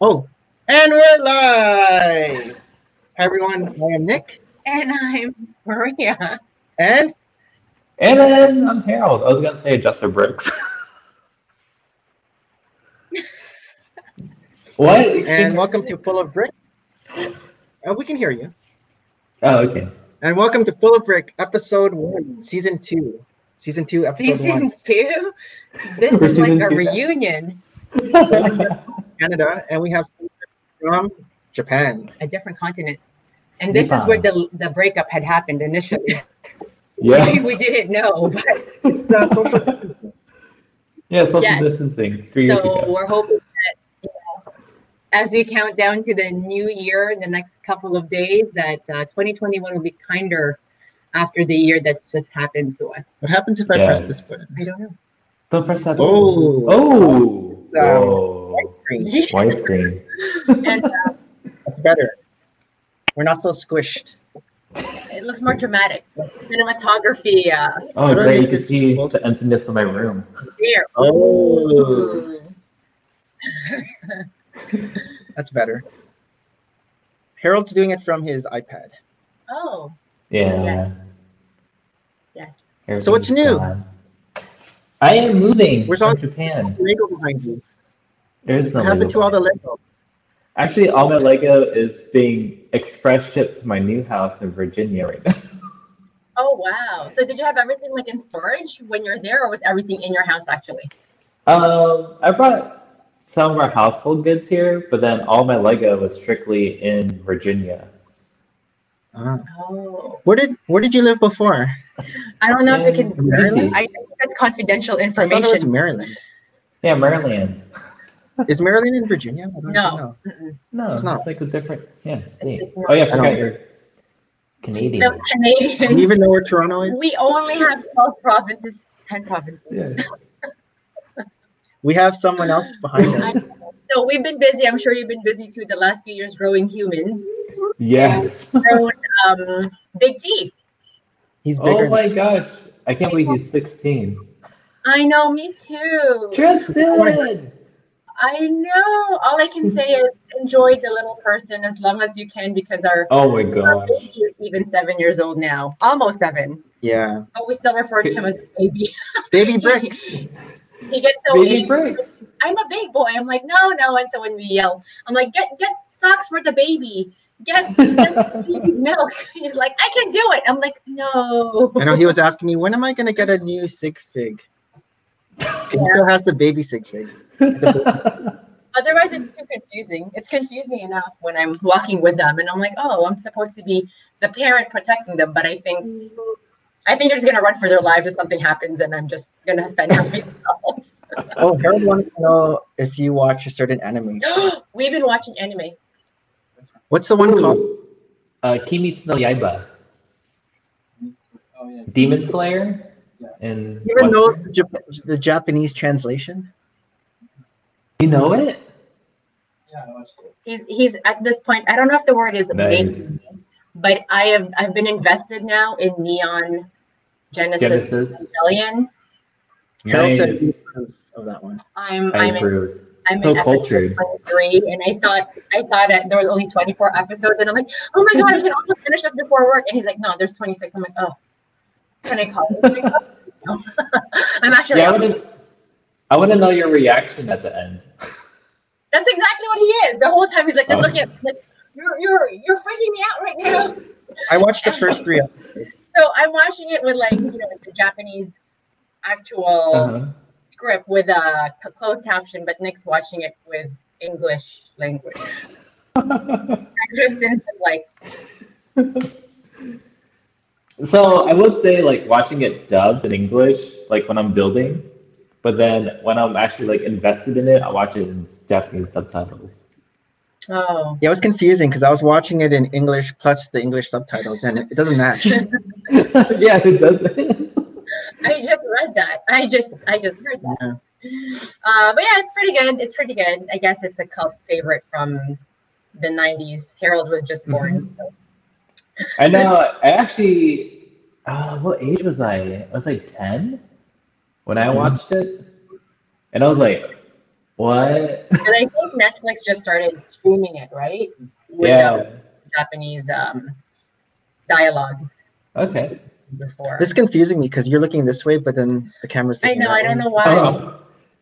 Oh, and we're live! Hi everyone, I am Nick. And I'm Maria. And then I'm Harold. I was gonna say Adjuster Brooks. What? And welcome to Full of Brick. We can hear you. Oh, okay. And welcome to Full of Brick, episode 1, season 2. Season 2, episode 1. Season 2? This is like a reunion. Canada, and we have from Japan. A different continent. And this is where the breakup had happened initially. Yeah. We didn't know, but Social distancing. Yeah, social distancing 3 years ago. So we're hoping that, as we count down to the new year in the next couple of days, that 2021 will be kinder after the year that's just happened to us. What happens if I press this button? I don't know. Don't press that. Oh! It's, white screen. And that's better. We're not so squished. It looks more dramatic. Cinematography. Oh, great. You can see the emptiness of my room. There. Oh. That's better. Harold's doing it from his iPad. Oh. Yeah. So what's new? I am moving Where's from Japan. Lego behind you? There's no What happened to all the Lego? Actually, all my Lego is being express shipped to my new house in Virginia right now. Oh, wow. So did you have everything like in storage when you're there, or was everything in your house actually? I brought some of our household goods here, but then all my Lego was strictly in Virginia. Oh. Where did you live before? I don't know if it can. Maryland? I think that's confidential I information. thought it was Maryland. Yeah, Maryland. Is Maryland in Virginia? I don't No. know. No, It's not. It's like a different state. Oh yeah, I forgot you're Canadian. No, Do Canadians. you even know where Toronto is? We only have 12 provinces, 10 provinces. Yeah. We have someone else behind us. So we've been busy. I'm sure you've been busy too the last few years growing humans. Yes. Grown, Big T. He's bigger. Oh my gosh. I can't believe he's 16. I know, me too. Tristan! I know. All I can say is enjoy the little person as long as you can, because our Oh my gosh. baby is even 7 years old now. Almost 7. Yeah. But we still refer to him as baby. Baby bricks. He gets so Baby angry. bricks. I'm a big boy. I'm like, no. And so when we yell, I'm like, get socks for the baby. Get baby's milk. He's like, I can do it. I'm like, no. I know he was asking me, when am I going to get a new sig fig? He still has the baby sig fig. Otherwise, it's too confusing. It's confusing enough when I'm walking with them, and I'm like, oh, I'm supposed to be the parent protecting them, but I think they're just gonna run for their lives if something happens, and I'm just gonna fend for myself. Oh, Harold wanted to know if you watch a certain anime. We've been watching anime. What's the one called? Kimetsu no Yaiba. Oh, yeah. Demon Slayer. And You even know the Japanese translation? You know it? Yeah, I watched it. He's at this point. I don't know if the word is Nice. amazing, but I've been invested now in Neon Genesis Evangelion. Harold Nice. said he approves of that one. I'm I in approve. I'm So in episode cultured. 23, and I thought that there was only 24 episodes, and I'm like, oh my god, I can almost finish this before work. And he's like, no, there's 26. I'm like, oh, can I call it? Like, oh, no. I'm actually. Yeah, I want to know your reaction at the end. That's exactly what he is. The whole time he's like, just looking at me, like, you're freaking me out right now. I watched the first 3 episodes. So I'm watching it with the Japanese actual script with a closed caption, but Nick's watching it with English language. Tristan is like, So I would say like watching it dubbed in English, like when I'm building, but then when I'm actually like invested in it, I watch it in Japanese subtitles. oh. Yeah, it was confusing because I was watching it in English plus the English subtitles, and it doesn't match. Yeah, it doesn't. I just read that. I just heard that. Yeah. But yeah, it's pretty good. It's pretty good. I guess it's a cult favorite from the 90s. Harold was just born. So. I know. I actually, what age was I? I was like 10 when I watched it, and I was like, What? And I think Netflix just started streaming it, right? Yeah. Without Japanese dialogue Okay. before. This is confusing me because you're looking this way, but then the camera's I looking know, that I don't way. know It's why. funny.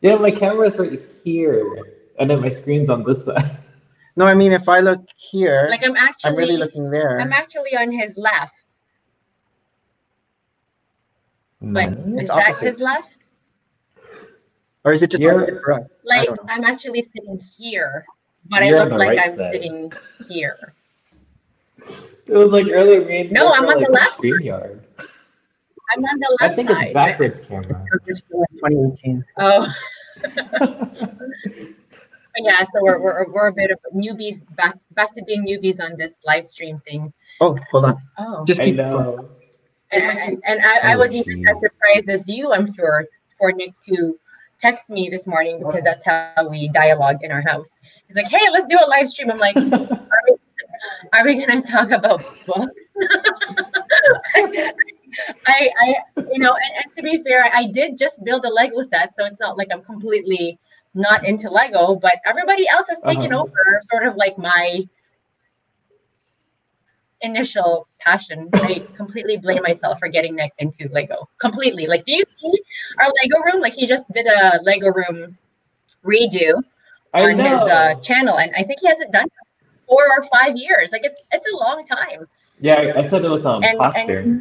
Yeah, my camera's right here, and then my screen's on this side. No, I mean if I look here, Like I'm really looking there. I'm actually on his left. But It's is that opposite. his left? Or is it just You're- opposite for us? I Like don't know. I'm actually sitting here, but I You're on look the like right I'm side. sitting here. It was like earlier. No, I'm on the left. StreamYard. I'm on the I left think side. it's backwards camera. We're still in 2018. Oh. Yeah, so we're a bit of newbies, back to being newbies on this live stream thing. Oh, hold on. Oh. Just I keep know. And I Oh, was even geez. as surprised as you, I'm sure, for Nick to text me this morning because that's how we dialogue in our house. He's like, "Hey, let's do a live stream." I'm like, "Are we gonna talk about books?" I you know, and to be fair, I did just build a Lego set, so it's not like I'm completely not into Lego, but everybody else has taken over sort of like my initial passion. I completely blame myself for getting Nick into Lego. Completely. Like, do you see our Lego room? Like, he just did a Lego room redo on his channel, and I think he hasn't done it for 4 or 5 years. Like, it's a long time. Yeah, I said it was plaster.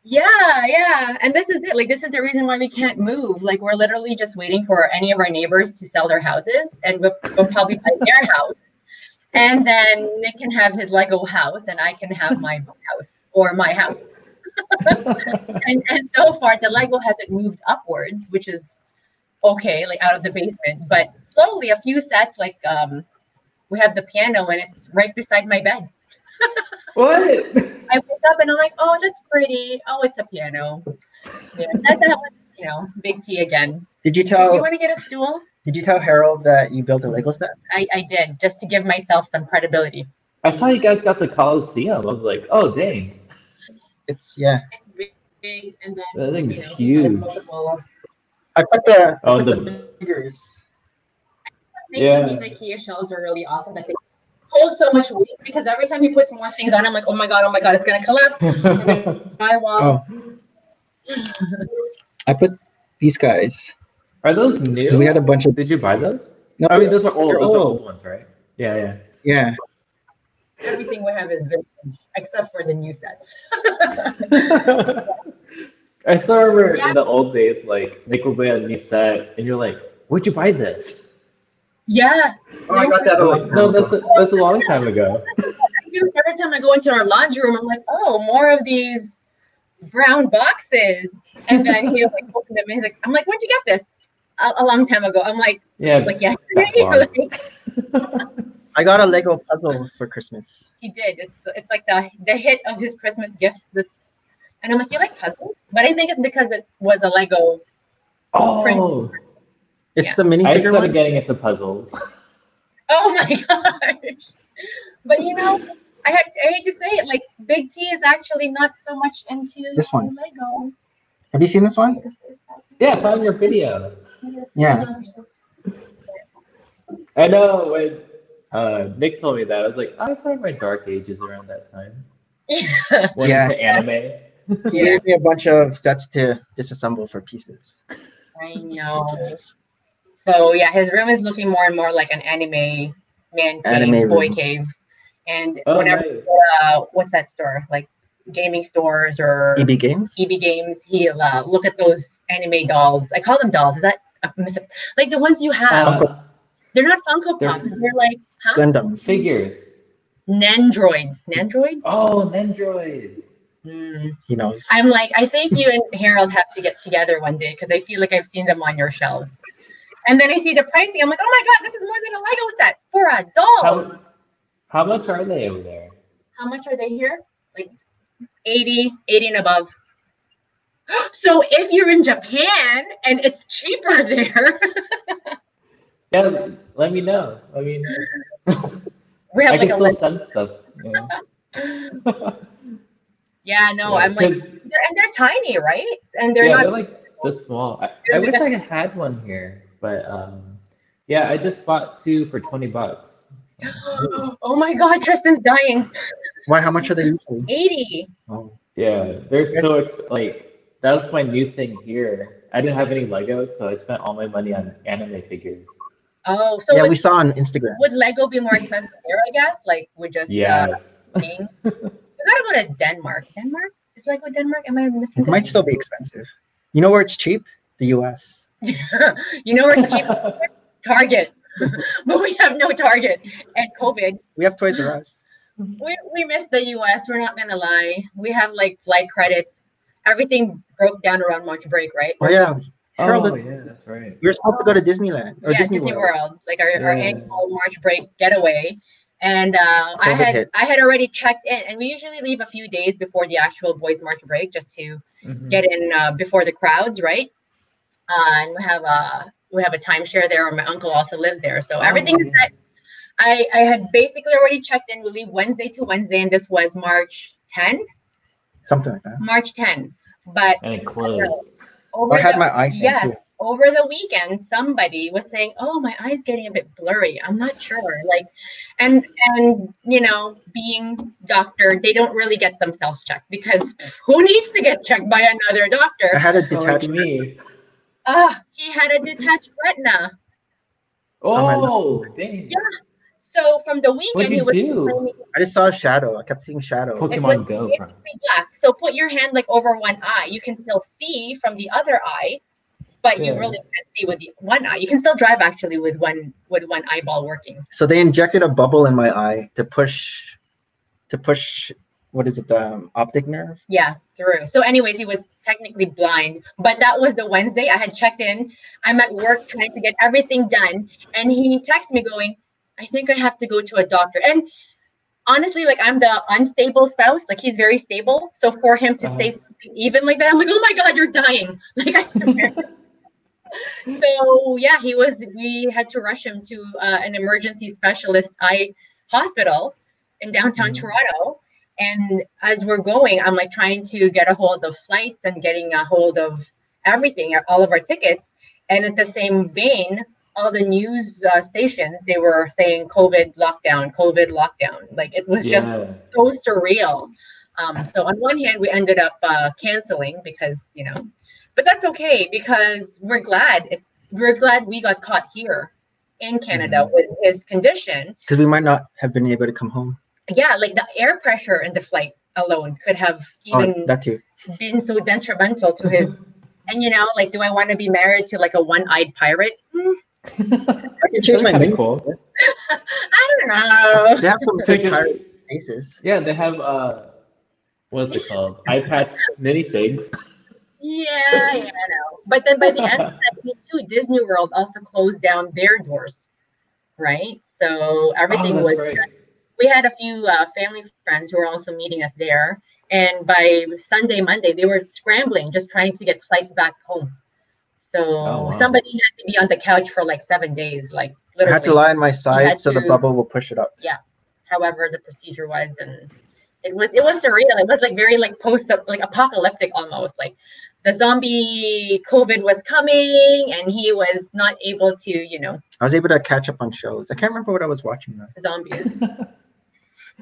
Yeah. And this is it. Like, this is the reason why we can't move. Like, we're literally just waiting for any of our neighbors to sell their houses, and we'll probably buy their house. And then Nick can have his Lego house, and I can have my house or my house. and so far, the Lego hasn't moved upwards, which is okay, like out of the basement. But slowly, a few sets, like we have the piano, and it's right beside my bed. What? I wake up and I'm like, oh, that's pretty. Oh, it's a piano. Yeah, that was, you know, big T again. Did you tell? You want to get a stool? Did you tell Harold that you built a Lego set? I did, just to give myself some credibility. I saw you guys got the Coliseum. I was like, oh dang. It's It's big, and then That thing's you know, huge. multiple. I put the the figures. I think these IKEA shelves are really awesome. That they hold so much weight because every time he puts more things on, I'm like, oh my god, it's gonna collapse. And then drywall. I put these guys. Are those new? We had a bunch of. Did you buy those? No, I mean, those are old. they're Those are old. old ones, right? Yeah. Yeah. Everything we have is vintage, except for the new sets. I still remember in the old days, like Nick would buy a new set, and you're like, "Where'd you buy this?" Yeah. Oh, I got that. No, that's a long time ago. Every time I go into our laundry room, I'm like, oh, more of these brown boxes. And then he like opened them and he's like, I'm like, where'd you get this? A long time ago. I'm like, yesterday. I got a Lego puzzle for Christmas. He did. It's like the hit of his Christmas gifts. And I'm like, you like puzzles? But I think it's because it was a Lego print. It's the minifigure I started one. getting into puzzles. Oh my gosh. But you know, I hate to say it, like Big T is actually not so much into This one. Lego. Have you seen this one? Yeah, I saw in your video. Yeah. I know when Nick told me that, I was like, I saw my dark ages around that time. Went into anime. He gave me a bunch of sets to disassemble for pieces. I know. So yeah, his room is looking more and more like an anime man cave, boy cave. And whenever what's that store? Like gaming stores or EB Games? EB Games, he'll look at those anime dolls. I call them dolls. Is that like the ones you have? They're not Funko Pops. They're like Gundam figures. Nendroids. Oh, Nendroids. He knows. I'm like, I think you and Harold have to get together one day because I feel like I've seen them on your shelves. And then I see the pricing. I'm like, oh my god, this is more than a Lego set for a doll. How much are they over there? How much are they here? Like 80 and above. So if you're in Japan and it's cheaper there. Yeah, let me know. We have I like can still send stuff. Yeah, no, I'm like, they're tiny, right? And they're not. They're like this small. I wish I had one here. But yeah, I just bought 2 for $20. Oh my God, Tristan's dying. Why? How much are they usually? 80. Oh, Yeah, they're so like that's my new thing here. I didn't have any Legos, so I spent all my money on anime figures. Oh, so yeah, we saw on Instagram. would Lego be more expensive there? I guess like would just Yes. being. We gotta go to Denmark. Denmark is Lego Denmark? Am I missing? It might still be expensive. You know where it's cheap? The U.S. You know where it's cheap? Target. But we have no Target. And COVID. We have Toys R Us. We miss the US. We're not gonna lie. We have like flight credits. Everything broke down around March break, right? Oh yeah. Oh yeah, that's right. We were supposed to go to Disneyland or Yeah, Disney World. like our annual March break getaway. And COVID I had already checked in, and we usually leave a few days before the actual boys' March break just to get in before the crowds, right? And we have a timeshare there, and my uncle also lives there, so everything is set. I had basically already checked in. We leave Wednesday to Wednesday, and this was March 10. Something like that. March 10. But And it closed. I had my eye thing yes, too. over the weekend, somebody was saying, "Oh, my eye's getting a bit blurry. I'm not sure." Like, and you know, being doctor, they don't really get themselves checked because who needs to get checked by another doctor? I had a Like detached. me. He had a detached retina. Oh, dang. Yeah. So from the weekend, What'd he you was do? complaining. I just saw a shadow. I kept seeing shadow. Pokemon Go. Basically black. So put your hand like over one eye. You can still see from the other eye, but you really can't see with the one eye. You can still drive actually with one eyeball working. So they injected a bubble in my eye to push. What is it? The optic nerve. Yeah, through. So, anyways, he was technically blind, but that was the Wednesday. I had checked in. I'm at work trying to get everything done, and he texted me going, "I think I have to go to a doctor." And honestly, like I'm the unstable spouse. Like he's very stable. So for him to say something even like that, I'm like, "Oh my God, you're dying!" Like I swear. So yeah, we had to rush him to an emergency specialist eye hospital in downtown Toronto. And as we're going, I'm like trying to get a hold of flights and getting a hold of everything, all of our tickets. And at the same vein, all the news stations, they were saying COVID lockdown. Like it was just so surreal. So on one hand, we ended up canceling because, you know, but that's okay because we're glad we got caught here in Canada with his condition. Because we might not have been able to come home. Yeah, like the air pressure in the flight alone could have even that too. been so detrimental to his. And you know, like, do I want to be married to like a one-eyed pirate? I can change my name. Cool. I don't know. They have some good pirate faces. Yeah, they have what's it called? Eye patch minifigs. Yeah, I know. But then by the end of that week too, Disney World also closed down their doors, right? So everything was. Right. We had a few family friends who were also meeting us there, and by Sunday, Monday, they were scrambling, just trying to get flights back home. So somebody had to be on the couch for like 7 days, like literally. I had to lie on my side so the bubble will push it up. Yeah, however the procedure was, and it was surreal. It was like very like apocalyptic almost. Like the zombie COVID was coming, and he was not able to, you know. I was able to catch up on shows. I can't remember what I was watching though. Zombies.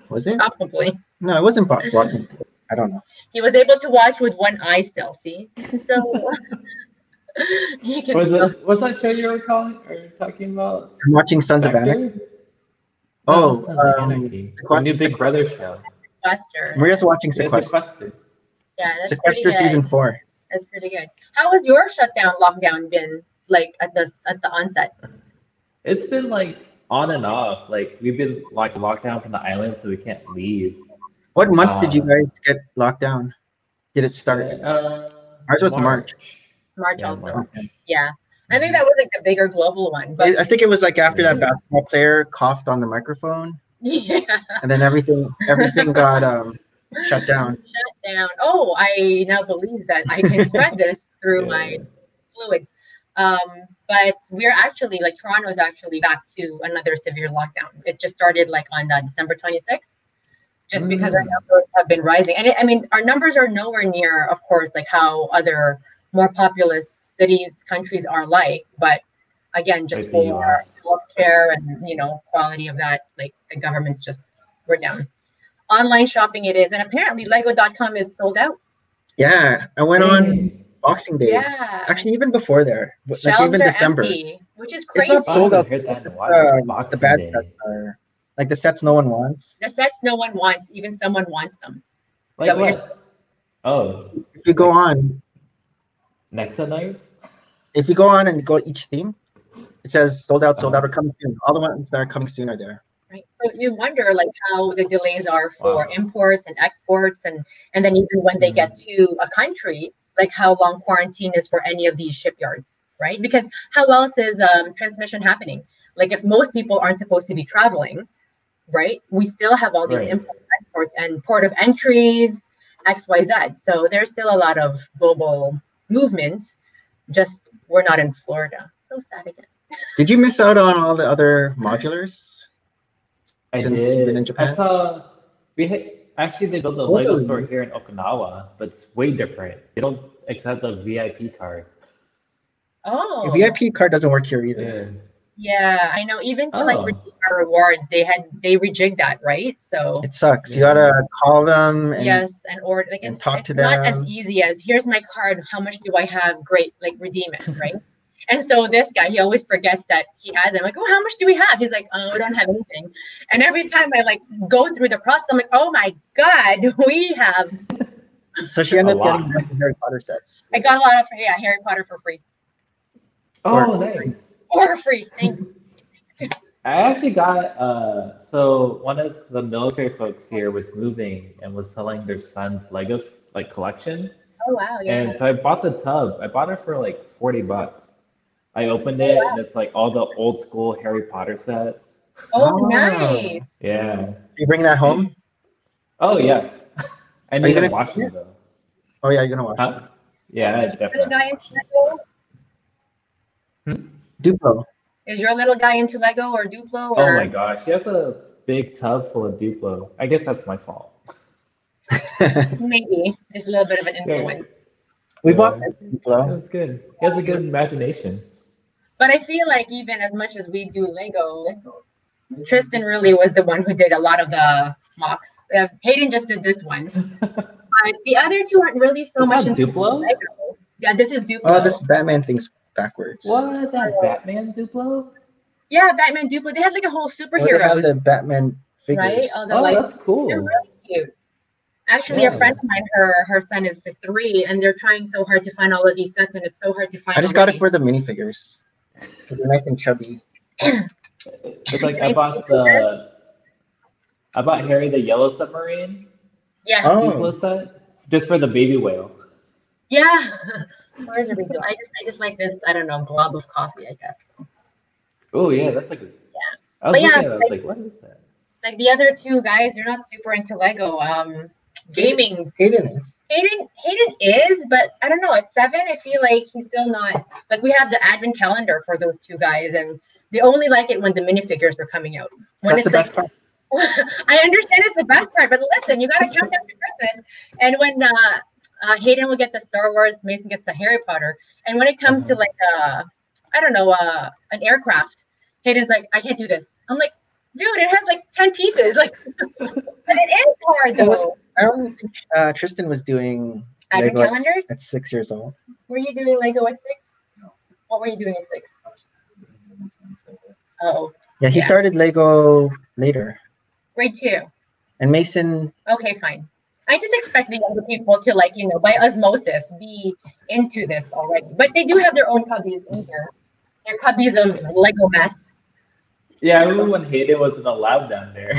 Was it? Probably. No, it wasn't watching. I don't know. He was able to watch with one eye still. See, so. What's that show you were talking about? I'm watching Sons of Anarchy. Oh, the new Big Brother show. Sequester. Maria's watching Sequester. Yeah, that's Sequester season 4. That's pretty good. How has your lockdown been like at the onset? It's been like on and off. Like we've been like locked down from the island, so we can't leave. What month did you guys get locked down? Did it start? Ours was March. March also. Okay. Yeah. I think that was like the bigger global one. But I think it was like after that basketball player coughed on the microphone. Yeah. And then everything got shut down. Shut down. Oh, I now believe that I can spread this through my fluids. But we're actually like Toronto is actually back to another severe lockdown. It just started like on December 26th. Just because our numbers have been rising. And I mean, our numbers are nowhere near, of course, like how other more populous cities, countries are like, but again, just Like the for US. healthcare and quality of that. Like the government's just we're down. Online shopping it is, and apparently Lego.com is sold out. Yeah, I went on Dang. Boxing Day. Yeah, Actually, even before there, like shelves even are December. empty, which is It's crazy. not I sold haven't out. heard that in a while. The Boxing bad Day. sets are like the sets no one wants. The sets no one wants, even someone wants them. Like that what you're what? Oh, If you go Like- on, Nexa Nights? if you go on and go each theme, it says sold out, or coming soon. All the ones that are coming soon are there. Right. So you wonder like how the delays are for Wow. imports and exports, and then even when they get to a country, like how long quarantine is for any of these shipyards, right? Because how else is transmission happening? Like if most people aren't supposed to be traveling, right? We still have all these Right. imports, exports, and port of entries, XYZ. So there's still a lot of global movement. Just we're not in Florida. So sad again. Did you miss out on all the other modulars? I Since you've been in did. Japan? I saw actually they built a Oh, Lego really? store here in Okinawa, but it's way different. They don't accept the VIP card. Oh, The VIP card doesn't work here either. Yeah. yeah, I know. Even to like Oh. redeem our rewards, they rejigged that, right? So It sucks. You Yeah. gotta call them and yes, and or like and it's, talk it's to not as them. easy as here's my card. How much do I have? Great, like redeem it, right? And so this guy, he always forgets that he has it. I'm like, oh, how much do we have? He's like, oh, we don't have anything. And every time I like go through the process, I'm like, oh my God, we have. So she ended A up getting lot. a bunch of Harry Potter sets. I got a lot of Harry Potter for free. Oh, nice. For free, thanks. I actually got so one of the military folks here was moving and was selling their son's Legos like collection. Oh wow, yeah. And so I bought the tub. I bought it for like $40. I opened it and it's like all the old school Harry Potter sets. Oh, Oh. nice. Yeah. You bring that home? Oh yes. I you need to gonna watch clean them though. Oh yeah, you're gonna watch Huh? Yeah, Is your little definitely. guy into Lego? it. Duplo. Is your little guy into Lego or Duplo? Oh Or my gosh, he has a big tub full of Duplo. I guess that's my fault. maybe just a little bit of an influence. We Yeah. bought this Duplo. That's good. He has a good imagination. But I feel like even as much as we do Lego, Tristan really was the one who did a lot of the mocks. Hayden just did this one. The other two aren't really so It's much not into Duplo? Lego. Yeah, this is Duplo. Oh, this Batman thing's backwards. What? That Batman Duplo? Yeah, Batman Duplo. They had like a whole Oh, they have superheroes, the Batman figures. right? Oh, the Oh, like that's cool. they're really cute. Actually, Yeah. a friend of mine, her son is 3, and they're trying so hard to find all of these sets, and it's so hard to find. I just got it for the minifigures. They're nice and chubby. It's like I bought Harry the Yellow Submarine Yeah, Oh. Duplo set just for the baby whale. yeah. Where's the video? I just like this. I don't know, glob of coffee, I guess. Oh yeah, that's like. I was But yeah, looking at it, I was like, what is that? Like the other two guys, they're not super into Lego. Gaming. Hayden is. Hayden is, but I don't know. At 7, I feel like he's still not. Like we have the advent calendar for those two guys, and they only like it when the minifigures were coming out. When That's the it's best part. I understand it's the best part, but listen, you got to count down to Christmas. And when Hayden will get the Star Wars, Mason gets the Harry Potter. And when it comes to like, I don't know, an aircraft, Hayden's like, I can't do this. I'm like, dude, it has like 10 pieces. Like, but it is hard though. I don't think Tristan was doing Advent Lego calendars? at 6 years old. Were you doing Lego at 6? No. What were you doing at 6? Oh, Yeah, he Yeah. started Lego later. grade 2. And Mason, Okay, fine. I just expect the younger people to like, by osmosis be into this already. But they do have their own cubbies in here. They're cubbies of Lego mess. Yeah, I remember when Hayden wasn't allowed down there.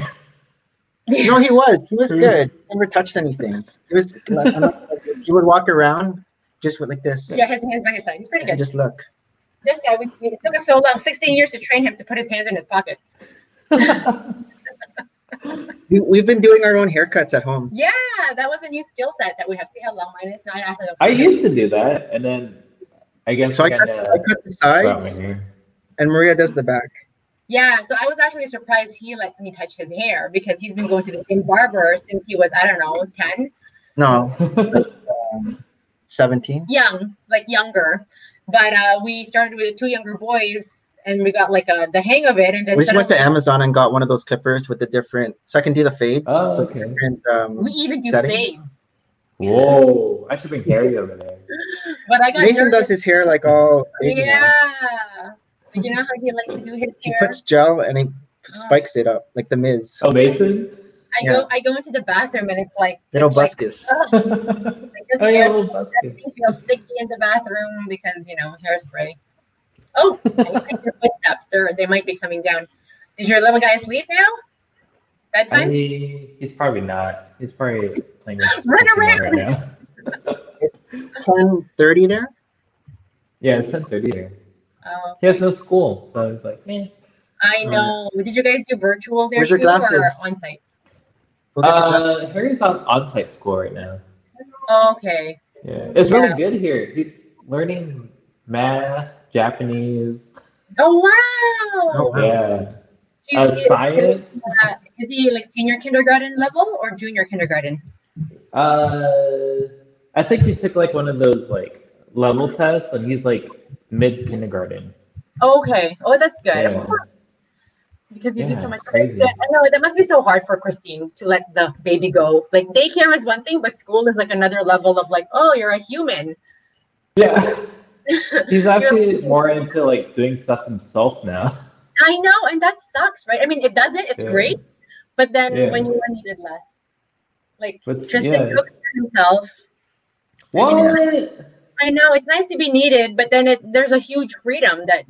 no, he was. He was good. Never touched anything. He was. He would walk around just with like this. Yeah, his hands by his side. He's pretty And good. just look. This guy, it took us so long, 16 years to train him to put his hands in his pocket. We've been doing our own haircuts at home. Yeah, that was a new skill set that we have. See how long mine is now after the. I used to do that, and then I guess So I I cut the brought sides, my hair. and Maria does the back. Yeah, so I was actually surprised he let me touch his hair because he's been going to the same barber since he was, I don't know, 10. No, 17. Young, like younger. But we started with the 2 younger boys and we got like the hang of it. And then We just went to suddenly- Amazon and got one of those clippers with the different, so I can do the fades. Oh, so okay. different, we even do settings. fades. Whoa! I should bring Harry over there. But I got Mason nervous. does his hair like all crazy now. Yeah. Like, you know how he likes to do his He hair? puts gel and he spikes it up like the Miz. Oh, Mason. I go into the bathroom and it's like Little it's like, buscus. like this Oh yeah, hair little busket. everything feels sticky in the bathroom because hairspray. Oh, I heard your footsteps. They might be coming down. Is your little guy asleep now? Bedtime? He's probably not. He's probably playing with Run Pokemon around. right now. It's 10:30 there. Yeah, it's 10:30 here. Oh, He has no school, so it's like, eh. I know. Did you guys do virtual there Where's your too, or glasses? on site? Go get your glasses. Harry's on site school right now. Oh, okay. Yeah, it's really good here. He's learning math, Japanese. Oh wow. Oh, wow. Yeah, science. Is he like senior kindergarten level or junior kindergarten? I think he took like one of those like level tests, and he's like mid kindergarten. Okay. Oh, that's good. Yeah. Of course. Because you do so Yeah, much. it's crazy. I know that must be so hard for Christine to let the baby go. Like daycare is one thing, but school is like another level of like, oh, you're a human. Yeah, he's actually more into like doing stuff himself now. I know, and that sucks, right? I mean, it doesn't. It's Yeah. great, but then Yeah. when you are needed less, like But Tristan yeah, cooks for himself. what? I know it's nice to be needed, but then there's a huge freedom that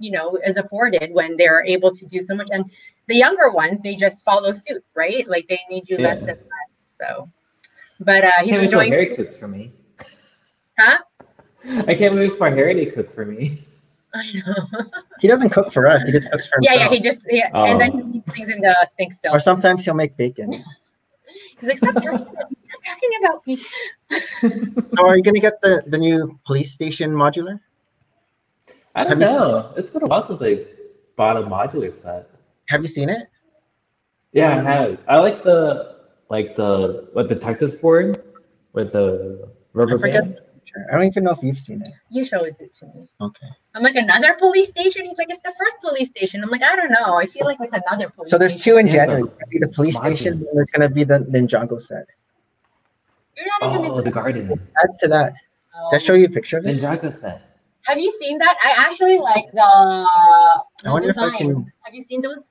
is afforded when they're able to do so much. And the younger ones, they just follow suit, right? Like they need you less Yeah. and less. So, but he's Can't wait till enjoying. Harry cooks for me. Huh? I can't wait for Harry to cook for me. I know. He doesn't cook for us. He just cooks for Yeah, himself. and then he leaves things in the sink still. Or sometimes he'll make bacon. He's like, stop talking about me. So are you gonna get the new police station modular? I don't know. It's been a while since I bought a modular set. Have you seen it? Yeah, I have. I like the detectives board with the rubber I forget. band. I don't even know if you've seen it. You showed it to me. Okay. I'm like, another police station? He's like, it's the first police station. I'm like, I don't know. I feel like it's another police So there's station. two in Yeah, January. so- There's gonna be the police Modular. station, and there's gonna be the Ninjago set. You're not into Oh, the garden. Adds to that. Did I show you a picture of it? Ninjago set. Have you seen that? I actually like the I wonder if design. I can. Have you seen those?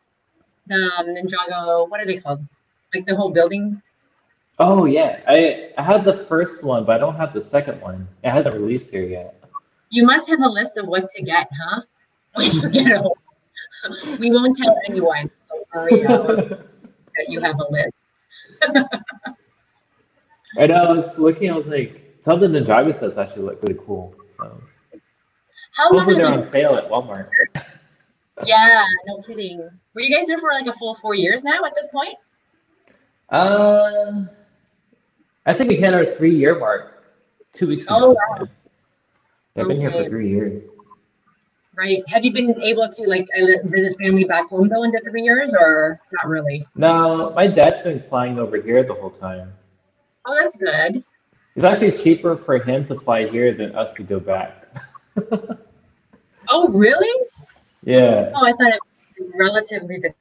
The Ninjago, what are they called? Like the whole building? Oh yeah, I had the first one, but I don't have the second one. It hasn't released here yet. You must have a list of what to get, huh? When you get home. We won't tell anyone. Don't worry that you have a list. I know. I was looking. I was like, some of the Ninjago sets actually look really cool. So How long hopefully have they're you on sale at Walmart. Yeah, no kidding. Were you guys there for like a full 4 years now at this point? I think we hit our 3-year mark 2 weeks ago. Oh, wow. Yeah, I've been here for Okay. 3 years. Right. Have you been able to like visit family back home though in the 3 years or not really? No, my dad's been flying over here the whole time. Oh, that's good. It's actually cheaper for him to fly here than us to go back. Oh, really? Yeah, Oh, I thought it was relatively the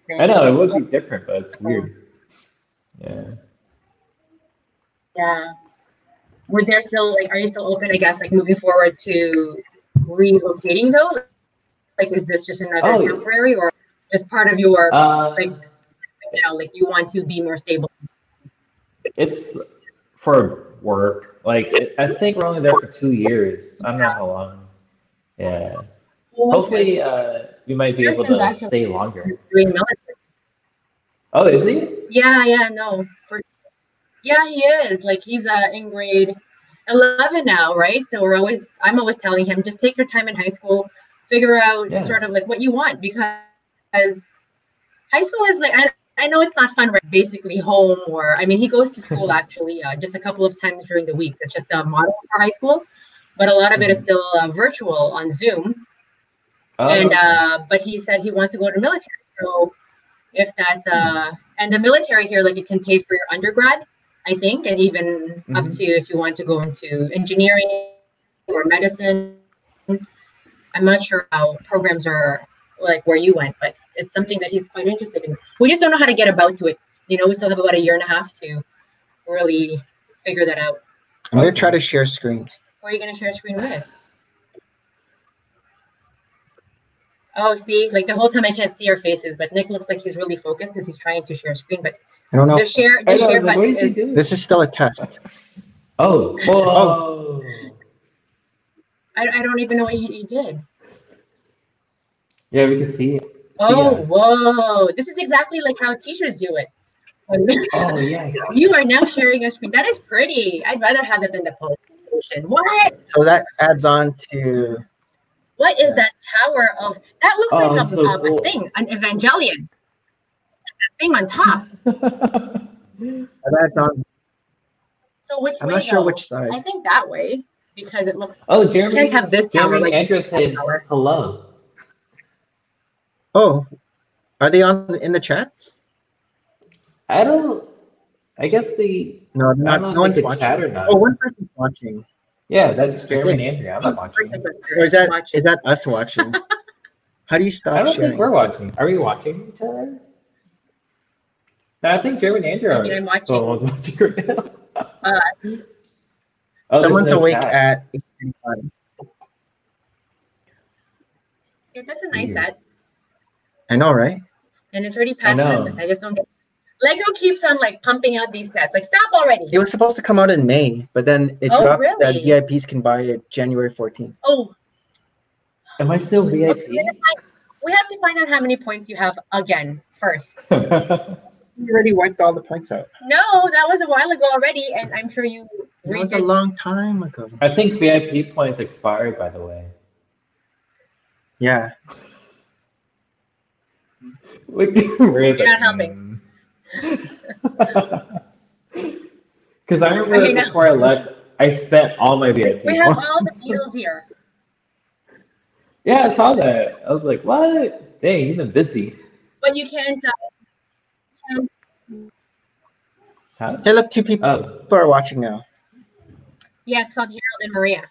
same. I know it would be different, but it's weird. Yeah. Yeah. Were there still like, are you still open, I guess, like moving forward to relocating though? Like, is this just another Oh, yeah. temporary or just part of your, like, like you want to be more stable? It's for work. Like, I think we're only there for 2 years. I don't know how long. Yeah. Hopefully, we might be able Tristan's to actually stay longer. doing military. Oh, is he? Yeah, no. Yeah, he is. Like he's in grade 11 now, right? So I'm always telling him, just take your time in high school, figure out Yeah. sort of like what you want because high school is like, I know it's not fun, right? Basically home or, I mean, he goes to school actually just a couple of times during the week. That's just a model for high school, but a lot of it is still virtual on Zoom. Oh, And okay. but he said he wants to go to military. So if that's and the military here, like it can pay for your undergrad, I think, and even up to if you want to go into engineering or medicine. I'm not sure how programs are like where you went, but it's something that he's quite interested in. We just don't know how to get about to it. You know, we still have about 1.5 years to really figure that out. I'm gonna try to share screen. Who are you gonna share screen with? Oh, see, like the whole time I can't see our faces, but Nick looks like he's really focused because he's trying to share screen. But I don't know. the share button is. This is still a test. Oh, whoa. I don't even know what you did. Yeah, we can see it. Oh, whoa! This is exactly like how teachers do it. Oh, yes. You are now sharing a screen. That is pretty. I'd rather have that than the post. What? So that adds on to. What is that tower of? That looks like cool. a thing, an Evangelion. That thing on top. That adds on. So which way? I'm not sure which side. I think that way because it looks. Oh, Jeremy. You can't have this tower. Jeremy Like Andrew said hello. Oh, are they in the chats? I guess the. No, not, no one's watching. Chat or not. Oh, one person's watching. Yeah, that's Jeremy and Andrew. I'm not watching. Or is that us watching? How do you stop sharing? I don't think we're watching. Are we watching each other? No, I think Jeremy and Andrew are. I'm watching. Someone's watching right now. Someone's awake at 8:35. Yeah, that's a nice set. I know, right? And it's already past Christmas. I just don't get. Lego keeps on like pumping out these sets. Like, stop already. It was supposed to come out in May, but then it dropped that VIPs can buy it January 14th. Oh. Am I still VIP? We have to find out how many points you have again first. You already wiped all the points out. No, that was a while ago already, and I'm sure you. It was a long time ago. I think VIP points expired, by the way. Yeah. You're not helping. Because I remember before I left, I spent all my VIP. We have all the deals here. Yeah, I saw that. I was like, what? Dang, you've been busy. But you can't. Hey, look, two people are watching now. Yeah, it's called Harold and Maria.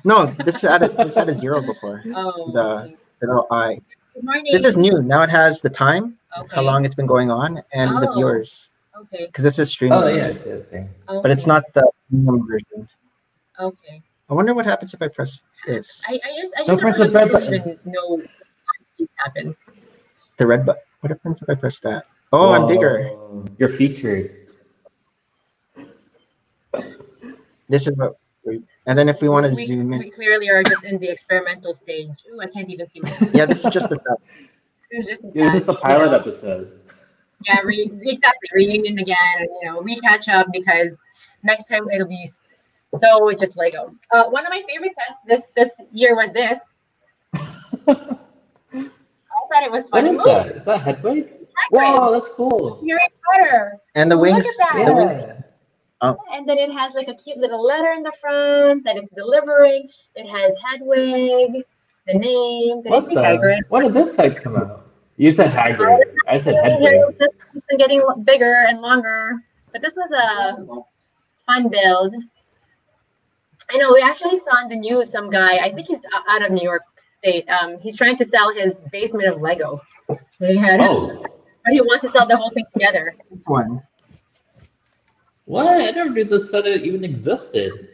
No, this is at a 0 before. Oh. The little I. Good morning. This is new. Now it has the time, how long it's been going on, and the viewers. Okay. Because this is streaming. Oh yeah, it's the other thing. Okay. But it's not the premium version. Okay. I wonder what happens if I press this. I just don't even know what happens. The red button. What happens if I press that? Oh, I'm bigger. You're featured. This is what. And then if we want to zoom in. We clearly are just in the experimental stage. Ooh, I can't even see my. Yeah, this is just the. This is just the pilot episode. Yeah, exactly. Reunion again, we catch up because next time it'll be so just Lego. One of my favorite sets this year was this. I thought it was fun. What is that? Is that Hedwig? Wow, that's cool. Harry Potter. And the wings. Look at that. The wings. Oh. And then it has like a cute little letter in the front that it's delivering. It has Hedwig, the name. What's that? When did this side come out? You said Hagrid. I said Hedwig. It's been getting bigger and longer. But this was a fun build. I know, we actually saw in the news some guy, I think he's out of New York State. He's trying to sell his basement of Lego. But he wants to sell the whole thing together. This one. What? I never knew this set even existed.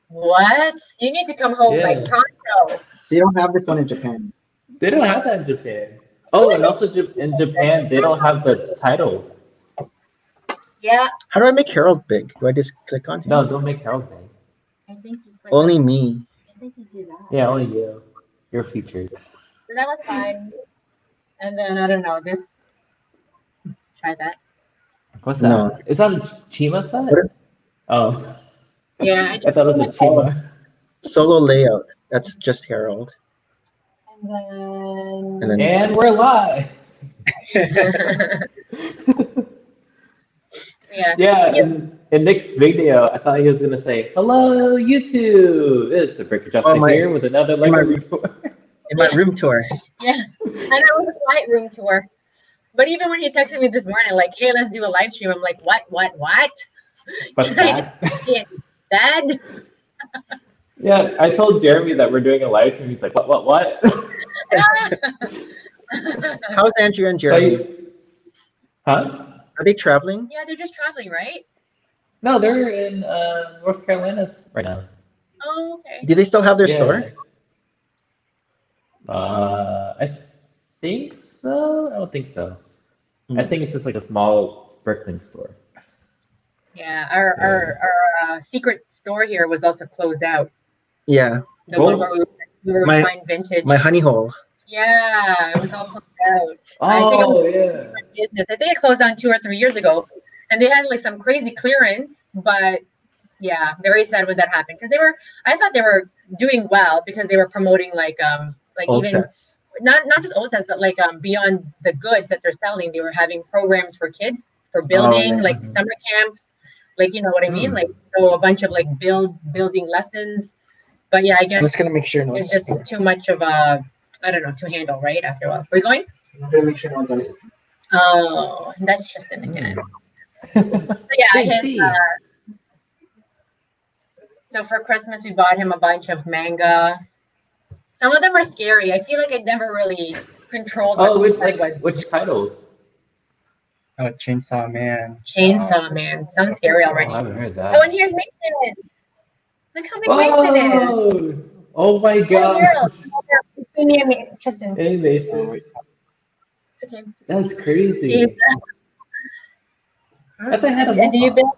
What? You need to come home like pronto. They don't have this one in Japan. They don't have that in Japan. Oh, and also in Japan, they don't have the titles. Yeah. How do I make Harold big? Do I just click on him? No, don't make Harold big. I think only me. I think you do that. Yeah, only you. You're featured. So that was fun. And then, I don't know, this. Try that. What's that? No. Is that a Chima set? Oh. Yeah. I thought it was a Chima. Solo layout. That's just Harold. And then we're live. Yeah. In Nick's video, I thought he was gonna say, "Hello, YouTube. It's the Breaker Justin here with another Lego room tour." In my room tour. Yeah, and it was a quiet room tour. But even when he texted me this morning, like, "Hey, let's do a live stream," I'm like, "What? What's that? Dad? Yeah, I told Jeremy that we're doing a live stream. He's like, what? How's Andrew and So Jeremy? huh? Are they traveling? Yeah, they're just traveling, right? No, they're in North Carolina right now. Oh, okay. Do they still have their Yeah. store? I think so. I don't think so. Hmm. I think it's just like a small sparkling store. Yeah, our secret store here was also closed out. Yeah. The one where we were My- buying vintage. My honey hole. Yeah, it was all closed out. I think it Oh was yeah. business. I think it closed down 2 or 3 years ago, and they had like some crazy clearance. But yeah, very sad when that happened because I thought they were doing well because they were promoting like Old even sets. not just old sets, but like beyond the goods that they're selling, they were having programs for kids for building, yeah. like summer camps, like you know what I mean, like so a bunch of like building lessons. But yeah, I I'm guess just gonna make sure no it's one's just too much of a I don't know to handle, right? After a while, we're going. I'm gonna make sure no one's on it. Oh, that's Tristan again. So yeah, Hey, so for Christmas we bought him a bunch of manga. Some of them are scary. I feel like I never really controlled. Oh, what which titles? Oh, Chainsaw Man. Chainsaw Man sounds scary Oh, already. I haven't heard Oh, and that. here's Mason. Look how big Mason is. Oh, oh my Oh, Harold. gosh. Between me and me, Tristan. Hey, Mason. It's okay. That's crazy. He's- I thought I had a And do you build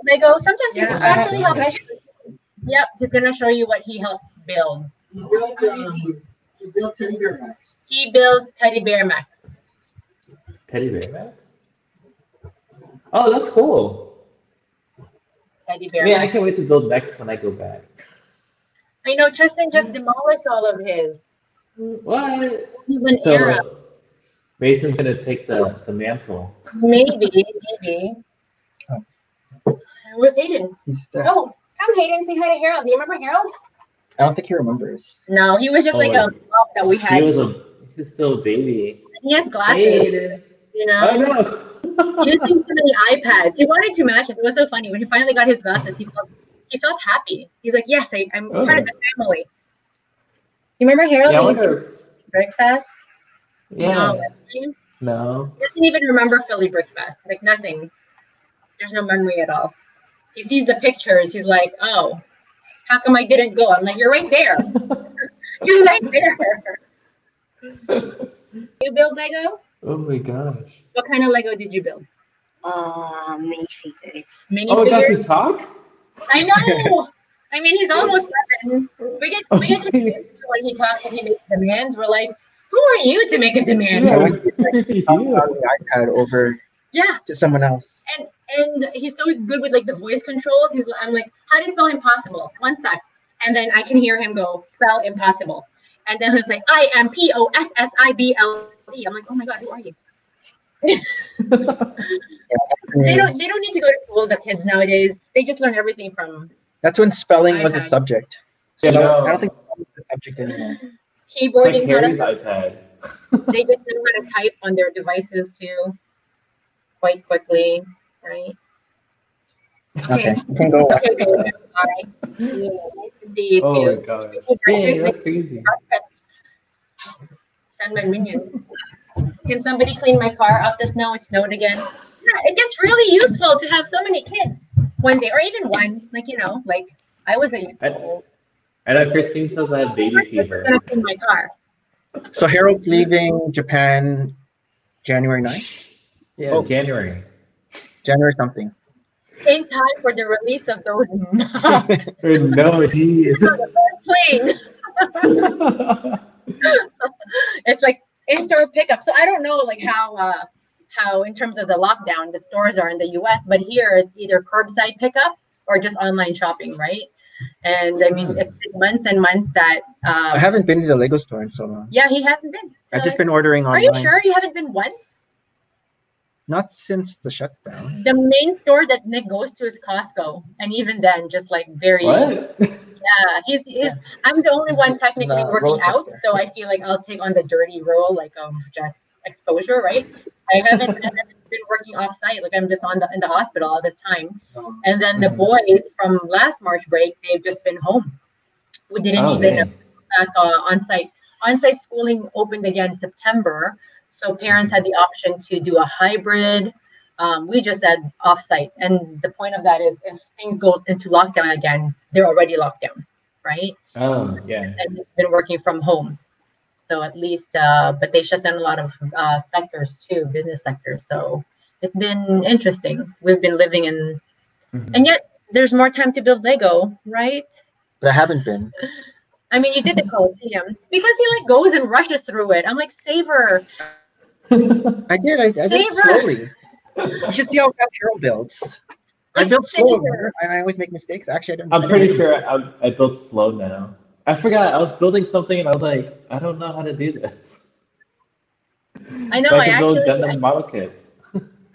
Lego? Sometimes Yeah, he's I have actually help. Yep, he's gonna show you what he helped build. He built teddy bear mats. He builds teddy bear Max. Teddy bear Max? Oh, that's cool. Teddy bear Yeah, I Max. can't wait to build next when I go back. I know Tristan just demolished all of his. What? Even era. So Mason's gonna take the mantle. Maybe. Where's Hayden? He's there. Oh, come Hayden, say hi to Harold. Do you remember Harold? I don't think he remembers. No, he was just like a Oh, mop that we had. He's still a baby. He has glasses, Hayden. you know. Oh no. Using too many iPads. He wanted to match us. It was so funny. When he finally got his glasses, he felt happy. He's like, yes, I'm part of the family. You remember Harold? Yeah, I He used to wonder. Breakfast? Yeah. No. No. He doesn't even remember Philly Breakfast. Like nothing. There's no memory at all. He sees the pictures. He's like, oh, how come I didn't go? I'm like, you're right there. You're right there. You build Lego? Oh my gosh. What kind of Lego did you build? Minifigures. Mini Oh my gosh, figures? you talk? I know. I mean, he's almost 7. We get confused when he talks and he makes demands. We're like, who are you to make a demand? Yeah. On the iPad over Yeah. to someone else. And he's so good with like the voice controls. I'm like, how do you spell impossible? 1 sec. And then I can hear him go, spell impossible. And then he's like, IMPOSSIBLE. I'm like, oh my God, who are you? They don't need to go to school, the kids nowadays. They just learn everything from That's when spelling was a iPad. subject. Yeah, So no. I don't think it's a subject anymore. It's keyboarding. like Harry's iPad. They just know how to type on their devices too, quite quickly, right? Okay, you can go. Okay, good. Bye. Yeah, nice to see you Oh my too. gosh. Thank you, Dang, guys. that's crazy. Send my minions. Can somebody clean my car off the snow? It snowed again. Yeah, it gets really useful to have so many kids one day, or even one. Like like I was a useful. I know Christine says I have baby I'm fever. gonna clean my car. So Harold's leaving Japan January 9th? Yeah, Oh. January. January something. In time for the release of those mugs No, jeez. on the plane. It's like in-store pickup. So I don't know like how in terms of the lockdown the stores are in the US, but here it's either curbside pickup or just online shopping, right? And I mean it's been months and months that I haven't been to the Lego store in so long. yeah, he hasn't been. I've just been ordering Are online. you sure you haven't been once? Not since the shutdown. The main store that Nick goes to is Costco, and even then, just like very What? yeah. He's I'm the only one technically The working roller out, coaster. so I feel like I'll take on the dirty role, like just exposure, right? I haven't been working off site, like I'm just in the hospital all this time. And then the boys from last March break, they've just been home. We didn't Oh, even dang. back on-site schooling opened again in September, so parents had the option to do a hybrid. We just said off-site, and the point of that is if things go into lockdown again, they're already locked down, right? Oh, yeah. And they've been working from home, so at least, but they shut down a lot of sectors too, business sectors. So it's been interesting. We've been living in, and yet there's more time to build Lego, right? But I haven't been. I mean, you did the Colosseum because he like goes and rushes through it. I'm like, savor. I did. I did it slowly. You should see how fast Harold builds. I build slow, and I always make mistakes. Actually, I don't. I'm pretty sure I built slow now. I forgot I was building something and I was like, I don't know how to do this. I know. But I can build actually Gundam model kits.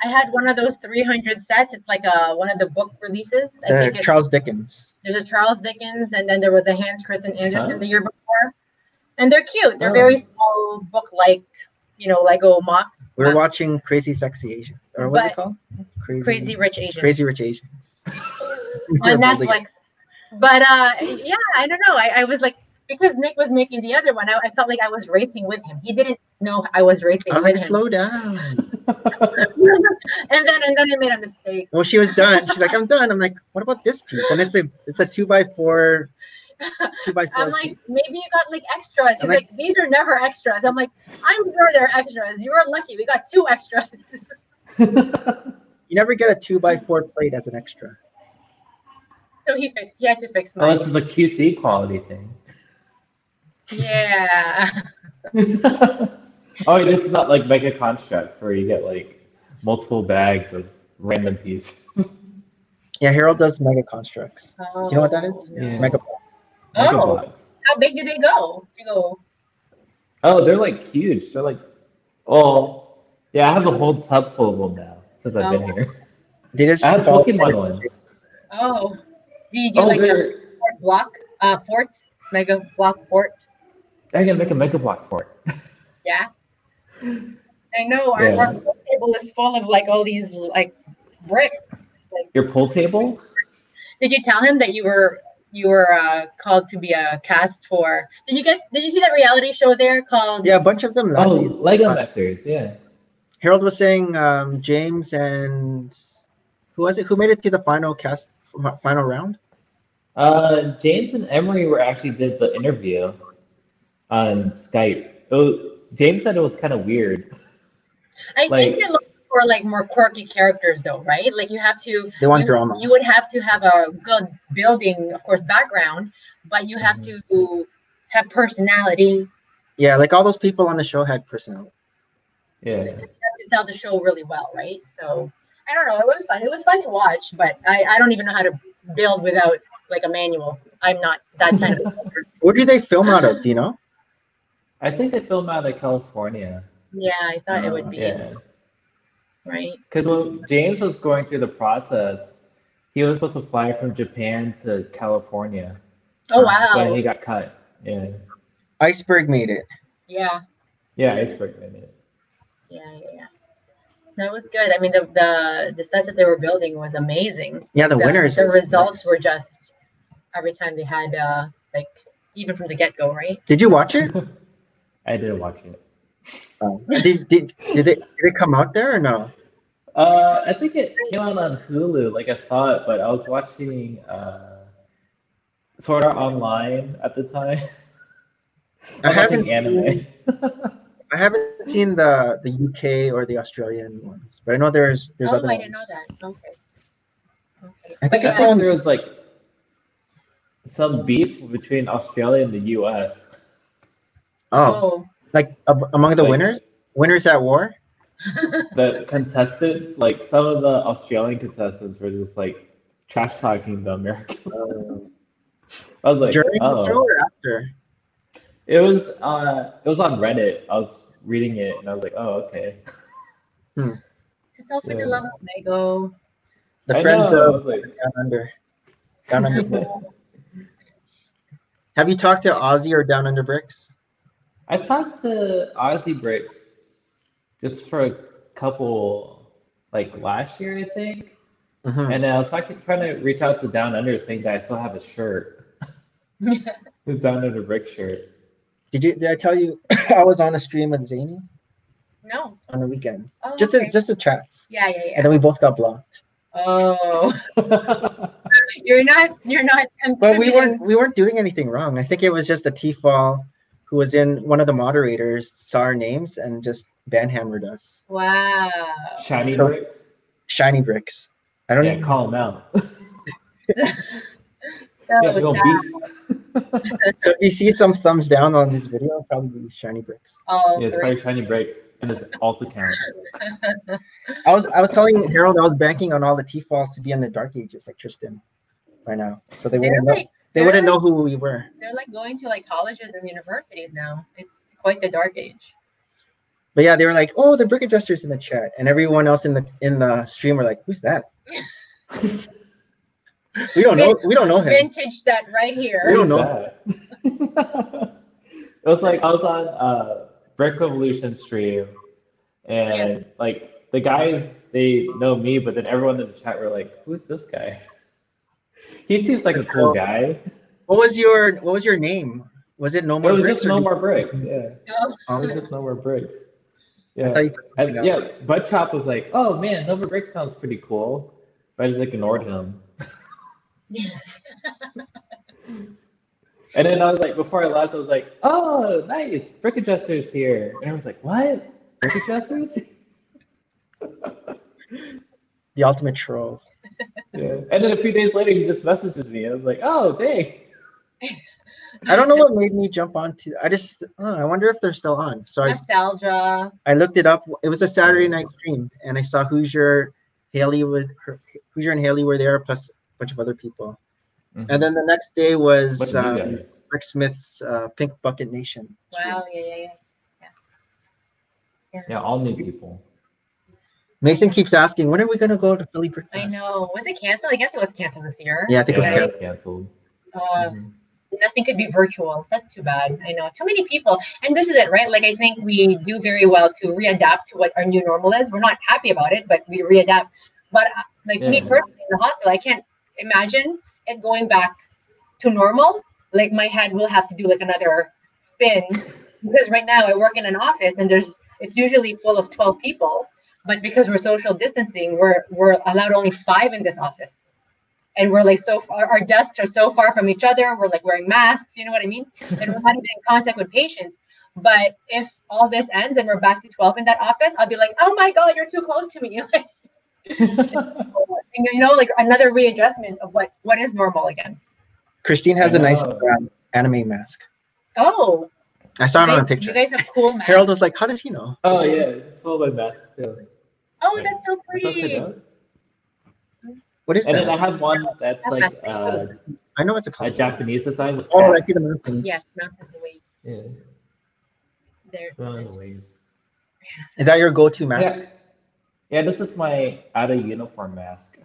I had one of those 300 sets. It's like one of the book releases. I think it's Charles Dickens. There's a Charles Dickens, and then there was a Hans Christian Andersen Huh? the year before. And they're cute. They're Oh. very small book-like, Lego mocks. We were watching Crazy Sexy Asian, or what's it called? Crazy Rich Asians. Crazy Rich Asians. On Netflix. But yeah, I don't know. I was like, because Nick was making the other one, I felt like I was racing with him. He didn't know I was racing I was with like, him. slow down. and then I made a mistake. Well, she was done. She's like, I'm done. I'm like, what about this piece? And it's a 2x4. 2x4. I'm like, maybe you got like extras. He's like, these are never extras. I'm like, I'm sure they're extras. You were lucky. We got 2 extras. You never get a 2x4 plate as an extra. So he had to fix mine. Oh, this is a QC quality thing. Yeah. Oh, this is not like Mega Constructs where you get like multiple bags of random pieces. Yeah, Harold does Mega Constructs. Oh, You know what that is? Yeah. Mega Blocks. Mega Oh, blocks. how big do they go? You go. Oh, they're like huge. They're like, oh, yeah, I have a whole tub full of them now since I've been here. They just I have fall- Pokemon ones. Oh, do you do like a fort mega block fort? I can make a Mega Block for it. Yeah. I know Yeah. our pool table is full of like all these like bricks. Your pool table? Did you tell him that you were called to be a cast for? Did you see that reality show there called? Yeah, a bunch of them last Oh, season. Lego Masters, yeah. Harold was saying James and who was it? Who made it to the final round? James and Emery actually did the interview on Skype. James said it was kind of weird. I think you're looking for like more quirky characters though, right? Like you have to. They want drama. You would have to have a good building, of course, background, but you have to have personality. Yeah, like all those people on the show had personality. Yeah. You have to sell the show really well, right? So I don't know. It was fun. It was fun to watch, but I don't even know how to build without like a manual. I'm not that kind of a builder. Where do they film out of? Do you know? I think they filmed out of California. Yeah, I thought it would be. Yeah. Right. Because when James was going through the process, he was supposed to fly from Japan to California. Oh wow. When he got cut. Yeah. Iceberg made it. Yeah. Yeah, Iceberg made it. Yeah. That was good. I mean, the sets that they were building was amazing. Yeah, the winners. The results were just every time they had like even from the get go, right? Did you watch it? I didn't watch it. Did it come out there or no? I think it came out on Hulu. Like I saw it, but I was watching Sword Art Online at the time. I haven't anime. I haven't seen the UK or the Australian ones, but I know there's other ones. I didn't know that. Okay. I think I it's think on. there was like some beef between Australia and the US. Oh, like among the Like- winners at war. The contestants, like some of the Australian contestants were just like trash talking the American. I was like, During the show oh. or after? It was on Reddit. I was reading it and I was like, oh, okay. It's all for Yeah. the love of Lego. The I friends know, I of was like, Down Under. Down Under. Brick. Have you talked to Ozzy or Down Under Bricks? I talked to Ozzy Bricks just for a couple, like last year, I think. Mhm. And I was trying to reach out to Down Under saying that I still have a shirt. Who's down in a brick shirt? Did I tell you I was on a stream with Zany No. on the weekend? Oh, Just okay. the chats. Yeah. And then we both got blocked. Oh. You're not But contributing. we weren't doing anything wrong. I think it was just the T-Fall who was in one of the moderators saw our names and just banhammered us. Wow. Shiny So- bricks? Shiny bricks. I don't Yeah, even call them out. So Yeah, no that, beef. So if you see some thumbs down on this video, it'll probably be Shiny Bricks. all Yeah, it's three. probably shiny bricks and it's alt account. I was telling Harold I was banking on all the T-Falls to be in the Dark Ages like Tristan by now. So they wouldn't know. They wouldn't know who we were. They're like going to like colleges and universities now. It's quite the dark age. But yeah, they were like, "Oh, the brick adjusters in the chat," and everyone else in the stream were like, "Who's that?" We don't know. We don't know him. Vintage set right We here. don't know. That? It was like I was on Brick Revolution stream, and like the guys they know me, but then everyone in the chat were like, "Who's this guy?" He seems like a cool guy. What was your name? Was it No It More was Bricks? just No More Bricks. Yeah, Oh, it was just No More Bricks. I Yeah, thought you- and yeah. Butt Chop was like, "Oh man, No More Bricks sounds pretty cool," but I just like ignored him. And then I was like, before I left, I was like, "Oh, nice, Brick Adjuster's here," and I was like, "What? Brick Adjusters?" The ultimate troll. Yeah. And then a few days later, he just messages me. I was like, "Oh, dang." I don't know what made me jump onto. I wonder if they're still on. So nostalgia. I looked it up. It was a Saturday night stream, and I saw Hoosier and Haley were there, plus a bunch of other people. Mhm. And then the next day was What's new, guys? Rick Smith's Pink Bucket Nation. stream. Wow, yeah. Yeah, all new people. Mason keeps asking, when are we going to go to Philly Brick I Fest? know. Was it canceled? I guess it was canceled this year. Yeah, I think it was Yeah, canceled. it's canceled. Uh, Nothing could be virtual. That's too bad. I know. Too many people. And this is it, right? Like, I think we do very well to readapt to what our new normal is. We're not happy about it, but we readapt. But like me Yeah. personally in the hospital, I can't imagine it going back to normal. Like, my head will have to do like another spin because right now I work in an office and it's usually full of 12 people. But because we're social distancing, we're allowed only 5 in this office. And we're like so far, our desks are so far from each other. We're like wearing masks, you know what I mean? And we're not even in contact with patients. But if all this ends and we're back to 12 in that office, I'll be like, oh my God, you're too close to me. Like, you know, like another readjustment of what is normal again. Christine has a nice know. anime mask. Oh, I saw it on a you picture. guys have cool masks. Harold was like, how does he know? Oh yeah, it's full of masks too. Oh, that's so It's upside pretty. down. What is And then I that? have one that's like I know it's a a color. Japanese design with Oh, I hats. see the mountains. Yes, mountains away. Yeah, There. going the waves. Is that your go-to mask? Yeah. Yeah, this is my out of uniform mask.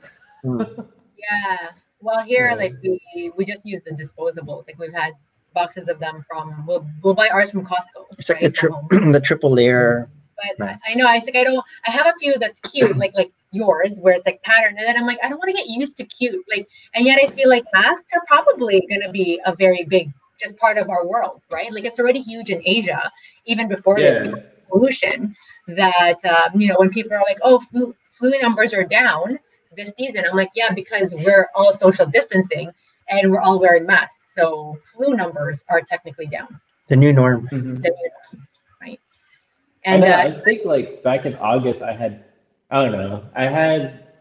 Yeah. Well, here, Yeah. like we just use the disposables. Like we've had boxes of them from. We'll buy ours from Costco. It's like right, the at home. the triple layer. But masks. I know I think I have a few that's cute, like yours, where it's like patterned, and then I'm like, I don't want to get used to cute, like, and yet I feel like masks are probably going to be a very big just part of our world, right? Like it's already huge in Asia, even before this pollution. That you know, when people are like, oh, flu numbers are down this season, I'm like, yeah, because we're all social distancing and we're all wearing masks, so flu numbers are technically down. The new norm. Right. And And I think like back in August, I had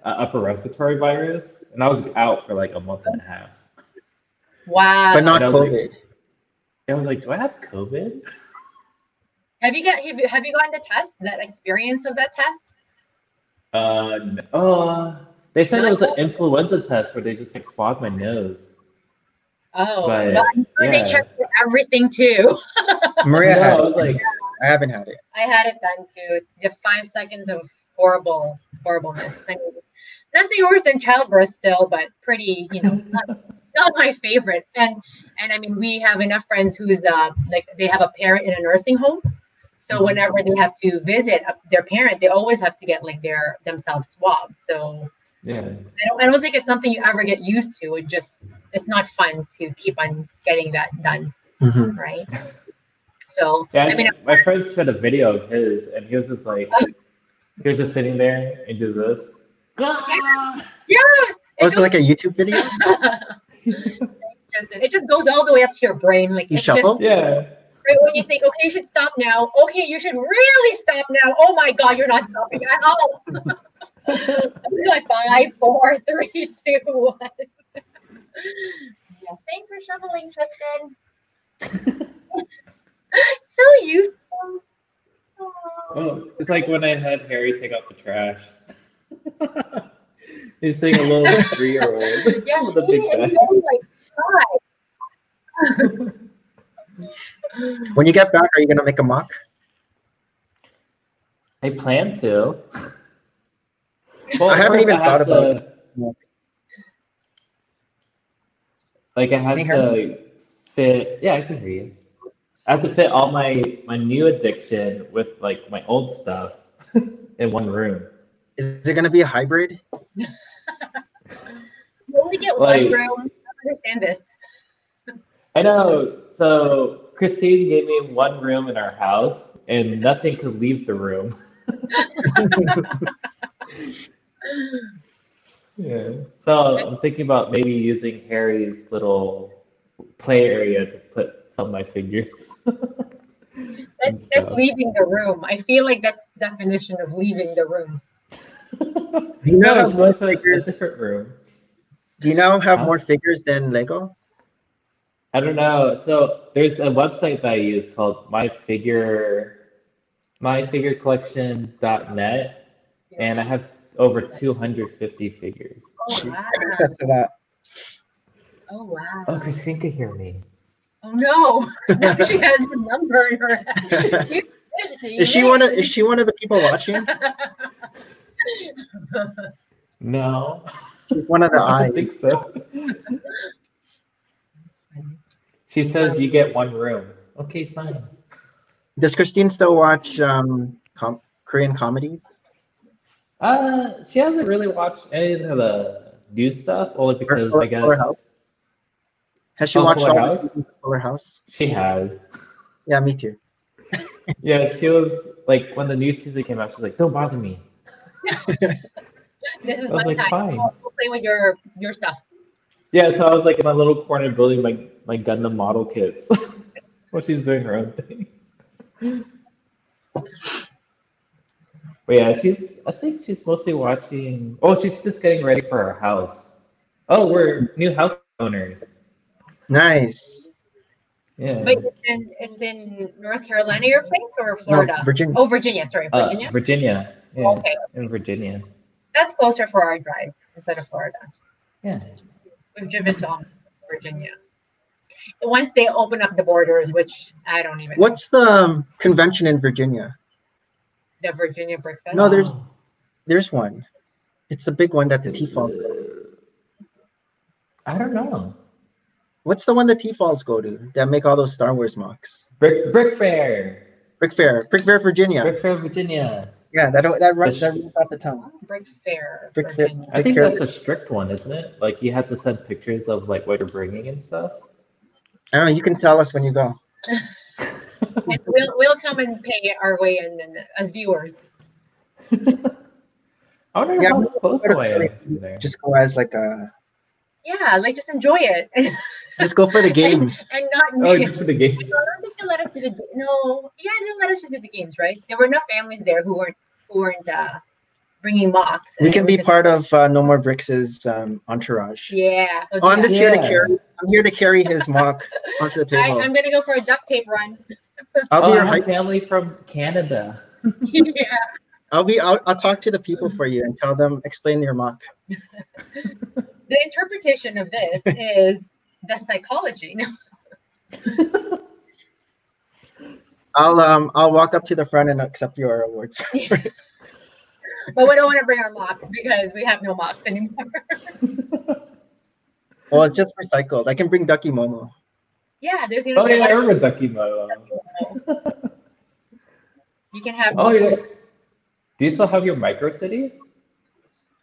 upper respiratory virus, and I was out for like a month and a half. wow. But not And I was COVID. I was like, do I have COVID? Have you gotten the test? That experience of that test? They said it was an influenza test where they just like swabbed my nose. Oh, But, well, I'm sure they yeah. checked for everything too. Maria No, had I it. was like, I haven't had it. I had it done too. It's just 5 seconds of horribleness. I mean, nothing worse than childbirth still, but pretty, you know, not my favorite. And I mean, we have enough friends who's like they have a parent in a nursing home. So whenever they have to visit their parent, they always have to get like themselves swabbed. So Yeah. I don't think it's something you ever get used to. It's not fun to keep on getting that done, right? So Yeah, I mean, my friend showed a video of his, and he was just like, he was just sitting there and do this. yeah. Oh, is it like a YouTube video? It just goes all the way up to your brain. Like You it's shuffle? just Yeah. right when you think, okay, you should stop now. Okay, you should really stop now. Oh my God, you're not stopping at all. Like 5, 4, 3, 2, 1. Yeah, thanks for shuffling, Tristan. So useful. Oh, it's like when I had Harry take out the trash. He's saying a little 3-year-old Yeah, with a big see, bag. it's only like 5. When you get back, are you gonna make a mock? I plan to. Well, I haven't first even I thought have about to, it. like, I Can have you hear me? to fit. Yeah, I can hear you. I have to fit all my new addiction with like my old stuff in one room. Is it gonna be a hybrid? You only get one Like, room. I don't understand this. I know. So Christine gave me one room in our house, and nothing could leave the room. Yeah. So I'm thinking about maybe using Harry's little play area to put some of my figures. and That's stuff. leaving the room. I feel like that's definition of leaving the room. Do you now No, have it's more going to a figures? different room. Do you now have Huh? more figures than Lego? I don't know. So there's a website that I use called myfigurecollection.net, and I have over 250 figures. Oh Gee, wow. that's a lot. Oh wow. Oh, Christine could hear me. Oh no. Now she has your number in her head. 250. Is she one of the people watching? No, She's one of the I eyes. don't think so. She says you get one room. Okay, fine. Does Christine still watch Korean comedies? She hasn't really watched any of the new stuff, only Or because I Fuller House? guess. Has she Oh, watched Fuller all the House? seasons of Fuller House? She has. Yeah, me too. Yeah, she was like when the new season came out, she's like, "Don't bother me." This is I was my like, time. "Fine." We'll play with your stuff. Yeah, so I was like in my little corner building my Gundam model kits while she's doing her own thing. But yeah, I think she's mostly watching. Oh, she's just getting ready for her house. Oh, we're new house owners. Nice. Yeah. Wait, it's in North Carolina, your place, or Florida? No, Virginia. Oh, Virginia. Sorry, Virginia. Virginia. Yeah, Okay, in Virginia. that's closer for our drive instead of Florida. Yeah. We've driven to Virginia. Once they open up the borders, which I don't even know. What's the convention in Virginia? The Virginia Brick Fest? No, there's one. It's the big one that the T-Falls go to. I don't know. What's the one the T-Falls go to that make all those Star Wars mocks? Brick Fair. Brick Fair, Virginia. Brick Fair, Virginia. Yeah, that runs off the tongue. Brick Fair, Brick Fair. Virginia. I think Fair. that's a strict one, isn't it? Like you have to send pictures of like what you're bringing and stuff. I don't know. You can tell us when you go. And we'll come and pay our way in as viewers. I wonder Yeah, how close I am from there. Just go as like a. Yeah, like just enjoy it. Just go for the games. and not. Oh, just for the game. I don't think they let us do the no. Yeah, they let us just do the games, right? There were enough families there who weren't bringing mocks. We can be part of No More Bricks' entourage. Yeah. Oh, I'm just here to Yeah. carry. I'm here to carry his mock onto the table. I'm gonna go for a duct tape run. I'll Oh, be I your have hype. family from Canada. Yeah. I'll talk to the people for you and tell them explain your mock. The interpretation of this is the psychology. No. I'll walk up to the front and accept your awards. But we don't want to bring our mocks because we have no mocks anymore. Well, it's just recycled. I can bring Ducky Momo. Yeah, there's gonna Oh be a yeah, I lot of remember Ducky Mo. you can have Oh yeah. Do you still have your Micro City?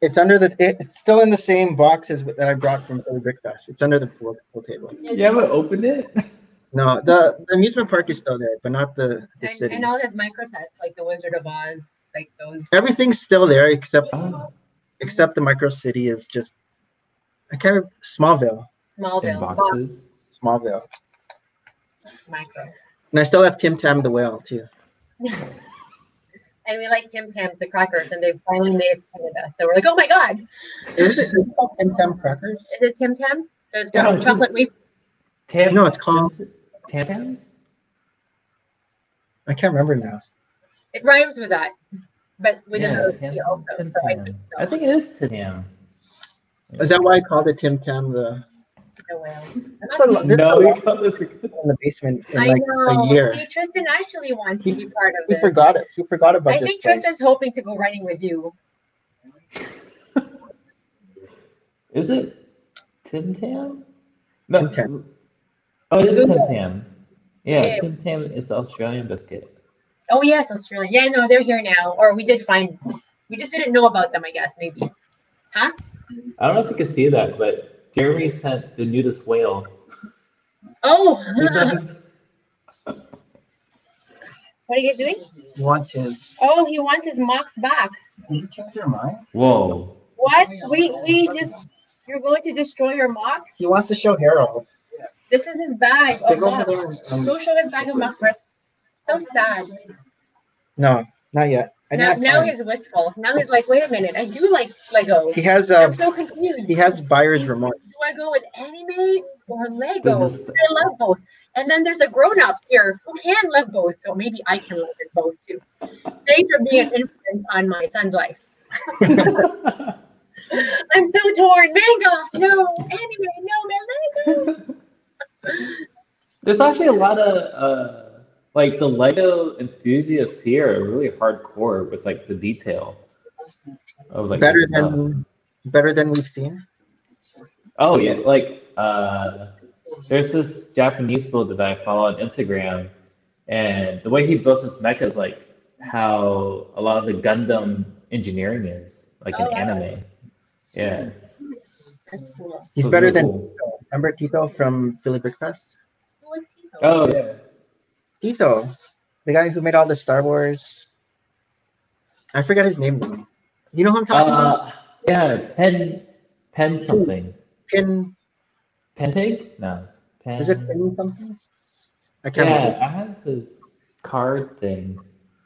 It's under the. It's still in the same boxes that I brought from Philly Brick Fest. It's under the pool table. You haven't opened it? No, the amusement park is still there, but not the city. And all his micro sets, like the Wizard of Oz, like those. Everything's still there except Oh, the micro city is just. I can't remember, Smallville. in Smallville. boxes. Smallville. Micro. And I still have Tim Tam the whale too. And we like Tim Tams, the crackers, and they finally made it to Canada. So we're like, oh my God. Is it called Tim Tam crackers? Is it Tim Tams? The Yeah, chocolate wafer? No, it's called. Tam Tams? I can't remember now. It rhymes with that. But we didn't know Tam it also. Tam. So I think so. I think it is Tim Tam. Is that why I called it Tim Tam the? The whale. No, we called it In the basement in I like know. a year. See, Tristan actually wants to be part of He it. forgot it. He forgot about I this think place. Tristan's hoping to go running with you. Is it Tim Tam? No. Tim Tam. Oh, it is Tim Tim Tam. Tam. Yeah, Yeah. Tim Tam is the Australian biscuit. Oh yes, Australia. Yeah, no, they're here now. Or we just didn't know about them, I guess, maybe. Huh? I don't know if you can see that, but Jeremy sent the nudist whale. Oh, He sent- what are you doing? He wants his. Oh, he wants his mocks back. Did you change your mind? Whoa. What? You're going to destroy your mocks? He wants to show Harold. This is his bag of Go over mocks. there and, Go show his bag of mocks first. So sad. No, not yet. I didn't Now, have now time. he's wistful. Now he's like, wait a minute, I do like Lego. He has I'm so confused. he has buyer's remorse. Do I go with anime or Lego? Goodness. I love both. And then there's a grown-up here who can love both, so maybe I can love it both too. Thanks for being an influence on my son's life. I'm so torn. Manga, no. Anime, no. Lego. There's actually a lot of like the Lego enthusiasts here are really hardcore with like the detail of like better their stuff. than we've seen. Oh yeah, like there's this Japanese builder that I follow on Instagram, and the way he built his mecha is like how a lot of the Gundam engineering is, like in anime. Yeah. That's cool. He's So better really than cool. Tito. Remember Tito from Philly Brick Fest? Who was Tito? Oh yeah. Tito, the guy who made all the Star Wars. I forgot his name though. You know who I'm talking about? Yeah, pen something. Pin. Pen pig? No. Pen. Is it Pin something? I can't Yeah, remember. I have this card thing.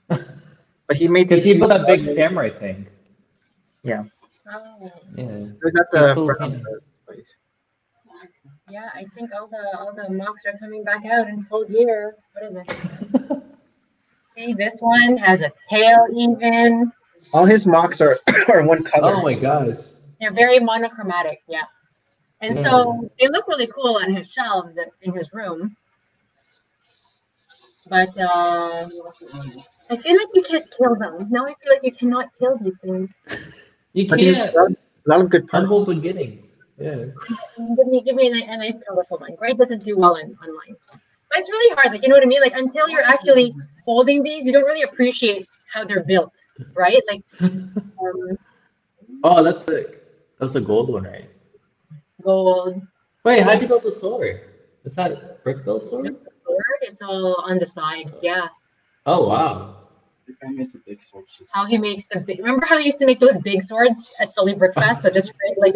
But he made Because these. he built that big samurai thing. Yeah. Oh, Yeah. It was at the That's cool. front of the place. yeah. I think all the mocks are coming back out in full gear. What is this? See, this one has a tail even. All his mocks are one color. Oh my gosh. They're very monochromatic, yeah. And so they look really cool on his shelves in his room. But I feel like you can't kill them. Now I feel like you cannot kill these things. You But he's can't. got a lot of good Humble parts. beginnings. Yeah. Give me a nice colorful one. Gray doesn't do well online. But it's really hard, like, you know what I mean? Like, until you're actually holding these, you don't really appreciate how they're built, right? Like, Oh, that's sick. That's a gold one, right? gold. Wait, how'd you build the sword? Is that brick built sword? The sword, it's all on the side. Yeah. Oh wow. How he makes the big. Remember how he used to make those big swords at Philly Brick Fest? So just create like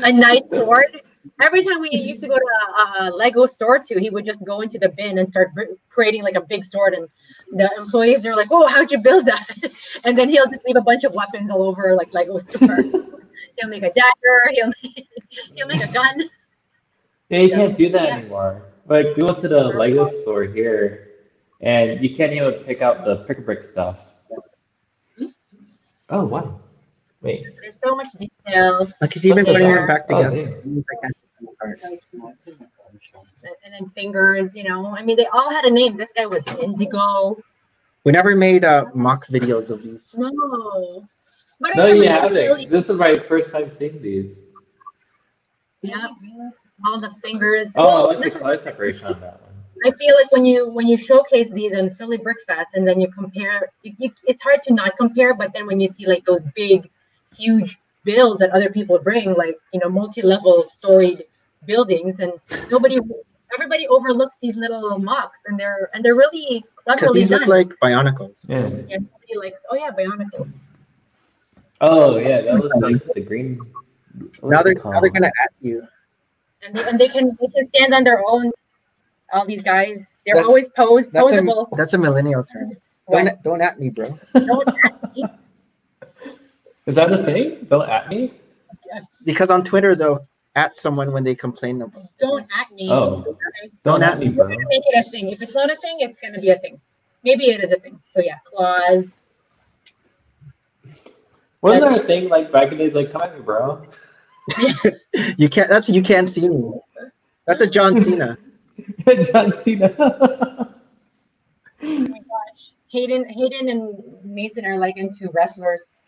a nice sword. Every time we used to go to a Lego store too, he would just go into the bin and start creating like a big sword, and the employees are like, "Oh, how'd you build that?" And then he'll just leave a bunch of weapons all over like Lego store. He'll make a dagger. He'll make a gun. Yeah, you can't do that anymore. Like we went to the Lego store here, and you can't even pick out the pick-a-brick stuff. Oh wow. Wait. There's so much detail. Like he's even Okay. putting them back Oh, together. damn. I can't see them apart. And then fingers, you know. I mean, they all had a name. This guy was Indigo. We never made mock videos of these. No. But No, I can you really tell haven't. you- This is my first time seeing these. Yeah. All the fingers. Oh, Well, I like the color separation on that one. I feel like when you showcase these in Philly Brick Fest and then you compare, it's hard to not compare. But then when you see like those big, huge builds that other people bring, like multi-level storied buildings, and everybody overlooks these little mocks, and they're really Because cleverly these done. look like Bionicles. Yeah. Yeah, everybody likes, oh yeah, Bionicles. Oh yeah, that was like the green. Now they're gonna at you. And they can stand on their own. All these guys, they're always posable. That's a millennial term. Don't at me, bro. Don't at me. Is that a thing? Don't at me. Because on Twitter they'll at someone when they complain about. Don't at me. Oh, don't at me, bro. We're gonna make it a thing. If it's not a thing, it's gonna be a thing. Maybe it is a thing. So yeah, claws. Wasn't there a thing like back in the days, like come at me, bro? You can't see me. That's a John Cena. John Cena. Oh my gosh, Hayden and Mason are like into wrestlers.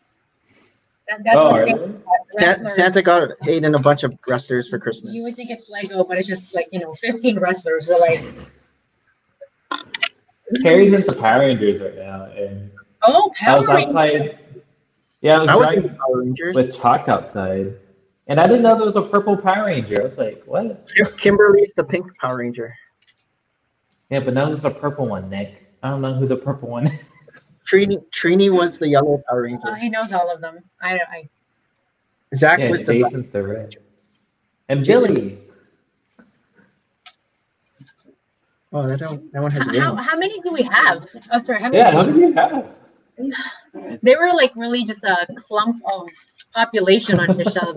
That's what really? Santa got Hayden a bunch of wrestlers for Christmas. You would think it's Lego, but it's just like 15 wrestlers. We're like, Harry's into Power Rangers right now, and Power I was outside. Yeah, I was into driving Power Rangers with chalk outside, and I didn't know there was a purple Power Ranger. I was like, what? Kimberly's the pink Power Ranger. Yeah, but now there's a purple one, Nick. I don't know who the purple one is. Trini was the yellow Power Ranger. he knows all of them. Zach Yeah, was the Jason's the red. And Billy. Oh, that one has wings. How many do we have? Oh, sorry. How many? Yeah, how many do you have? They were like really just a clump of population on his shelf.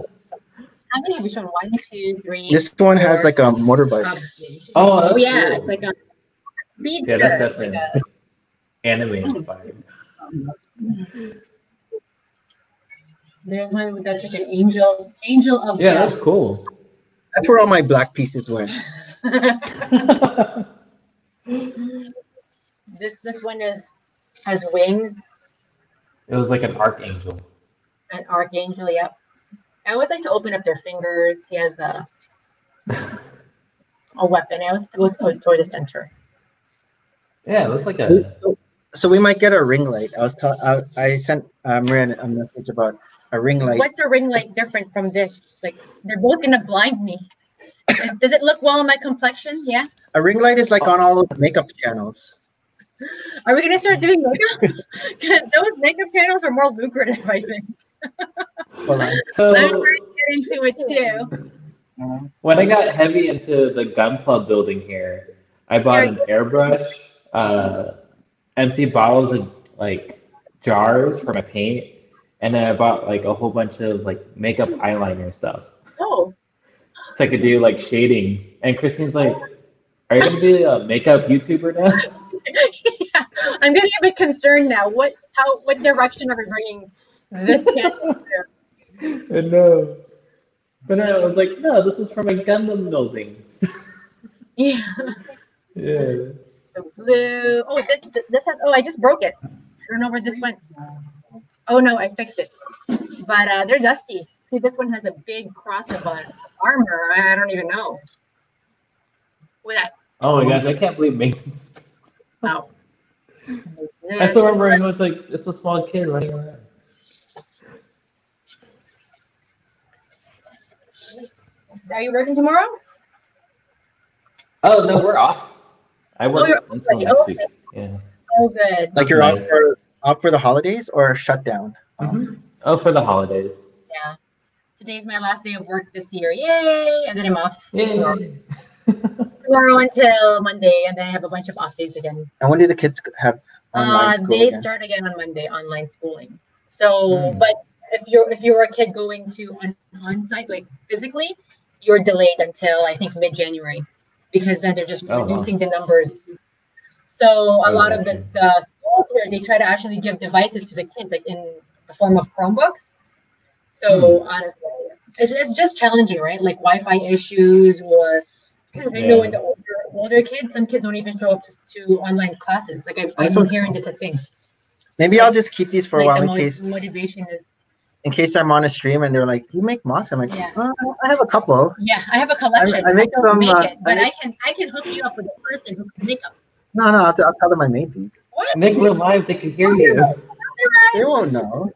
How many have we shown? 1, 2, 3. This one has like a motorbike. Oh, that's yeah, cool. it's like a speedster. Yeah, that's definitely anime inspired. There's one that's like an angel of Yeah, death. that's cool. That's where all my black pieces went. This one has wings. It was like an archangel. An archangel, yep. I always like to open up their fingers. He has a weapon. I always go toward the center. Yeah, it looks like a. So we might get a ring light. I sent Maria a message about a ring light. What's a ring light different from this? Like they're both gonna blind me. Does it look well on my complexion? Yeah. A ring light is like on all those makeup channels. Are we gonna start doing makeup? Those makeup channels are more lucrative, I think. So I'm trying to get into it too. when I got heavy into the gun club building here, I bought an airbrush, empty bottles and like jars for my paint, and then I bought like a whole bunch of like makeup eyeliner stuff. Oh. So I could do like shadings. And Christine's like, "Are you gonna be a makeup YouTuber now?" Yeah, I'm getting a bit concerned now. What direction are we bringing this channel to? I know. But I was like, no, this is from a Gundam building. Yeah. Yeah. The blue. Oh, this has. Oh, I just broke it. I don't know where this went. Oh no, I fixed it. But they're dusty. See, this one has a big cross of armor. I don't even know. With that. Oh my gosh, I can't believe Mason's. Oh. I still remember it was like it's a small kid running around. Are you working tomorrow? Oh no, we're off. I work you're until already- next week. Yeah. Oh, good. Like you're Nice. off for the holidays or shut down? Oh, for the holidays. Yeah. Today's my last day of work this year. Yay! And then I'm off Yay. tomorrow until Monday, and then I have a bunch of off days again. And when do the kids have online school They again? start again on Monday, online schooling. So, but if you're a kid going to on site, like physically, you're delayed until I think mid-January, because then they're just reducing the numbers. So a lot of the schools here, they try to actually give devices to the kids, like in the form of Chromebooks. So honestly, it's just challenging, right? Like Wi-Fi issues, or I know in the older kids, some kids don't even show up to online classes. Like I'm hearing it's a thing. Maybe I'll just keep these for a Like while the in case motivation is. In case I'm on a stream and they're like, "You make mocks?" I'm like, "I have a couple." Yeah, I have a collection. I make don't some, make it, but I can hook you up with a person who can make them. No, I'll tell them I made these. What? Nick, we're live. They can hear you. They won't know.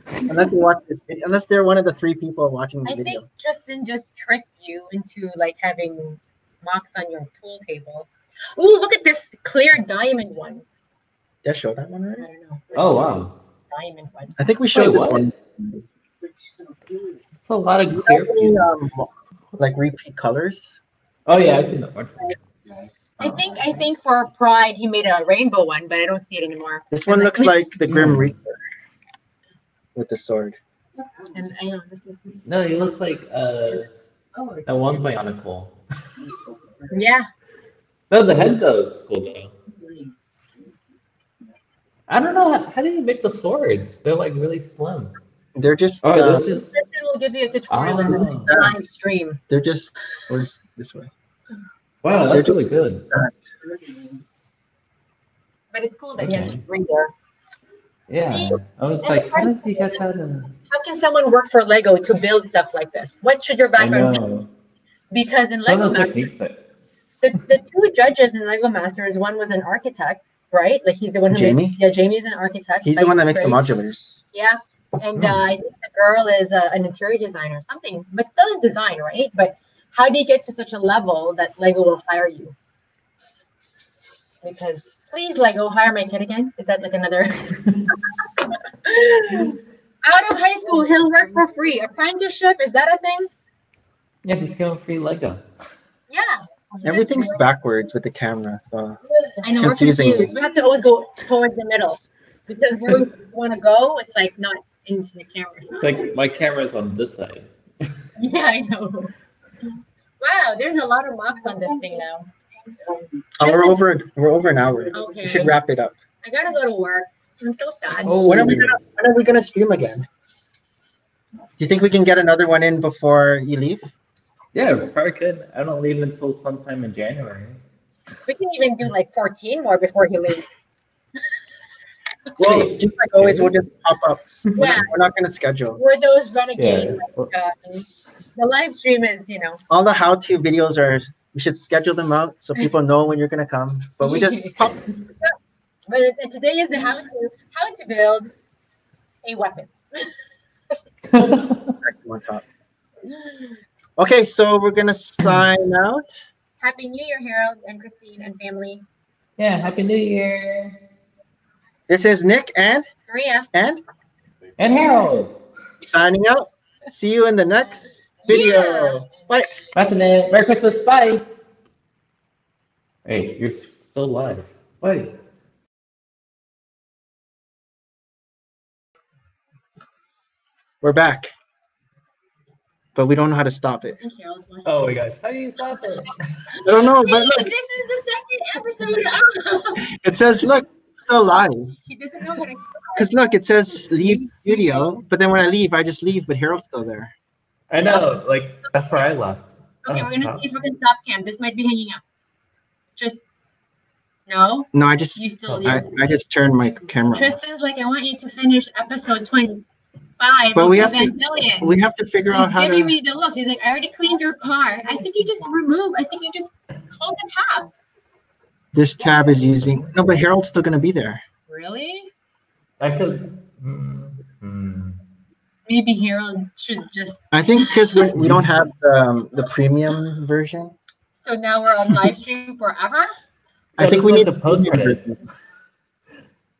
Unless you watch this video, unless they're one of the 3 people watching the I video. think Justin just tricked you into like having marks on your tool table. Ooh, look at this clear diamond one. Did I show that one I already? don't know. Oh wow. Diamond one. I think we showed Wait, this what? one. That's a lot of You clear have any, pieces. like repeat colors? Oh yeah, I've seen that one. I think for Pride he made a rainbow one, but I don't see it anymore. This one looks like the Grim Hmm. Reaper with the sword. And I know this is No, he looks like that one Bionicle. yeah. No, the head though is cool though. I don't know how do you make the swords? They're like really slim. They're just. Oh, those just. Justin will give you a tutorial in Oh. the live stream. They're just. Where's this way? Wow, that's really good. But it's cool that he has Okay. 3 there. Yeah, I was like, how does he get that in? How can someone work for Lego to build stuff like this? What should your I background be? know. Because in Some Lego of the Masters, techniques that. the 2 judges in Lego Masters, one was an architect, right? Like he's the one who Jamie? makes. Yeah, Jamie's an architect. He's the one that makes the modulars. Yeah, and I think the girl is an interior designer, something, but still in design, right? But how do you get to such a level that Lego will hire you? Because please, Lego, hire my kid again. Is that like another? Out of high school, he'll work for free. Apprenticeship, is that a thing? Yeah, just give him free Lego. Yeah. Everything's backwards with the camera. So I know, confusing. we're confused. We have to always go towards the middle because where we want to go, it's like not into the camera. It's like my camera's on this side. Yeah, I know. Wow, there's a lot of marks on this thing now. Oh, we're over an hour. Okay. We should wrap it up. I gotta go to work. I'm so sad. Oh, When are we gonna stream again? Do you think we can get another one in before you leave? yeah, probably could. I don't leave until sometime in January. We can even do like 14 more before he leaves. Well, just like always, we'll just pop up. Yeah. We're not gonna schedule. We're those renegades. Yeah. The live stream is, you know. All the how-to videos are. We should schedule them out so people know when you're gonna come. But we just pop. But today is the how to build a weapon. on top. Okay, so we're gonna sign out. Happy New Year, Harold and Christine and family. Yeah, Happy New Year. This is Nick and Maria. And Harold. signing out. See you in the next video. Yeah. Bye. Bye, today. Merry Christmas. Bye. Hey, you're still live. Bye. We're back. But we don't know how to stop it. I think Harold's watching. Oh my gosh, how do you stop it? I don't know, but Hey, look, this is the second episode. it says, look, it's still live. He doesn't know how to. Because look, it says leave studio, but then when I leave, I just leave, but Harold's still there. I know, like, that's where I left. Okay, Oh, we're gonna stop. see if we can stop cam. This might be hanging up. Just no. No, I just You still. I just turned my camera off. Tristan's like, I want you to finish episode 25. But we of have to Evangelion. we have to figure out He's how giving to me the look. He's like, I already cleaned your car. I think you just close the tab. this tab is using no, but Harold's still gonna be there. Really? I could. Maybe Harold should just. I think because we don't have the premium version. So now we're on live stream forever. I think we need the post credits.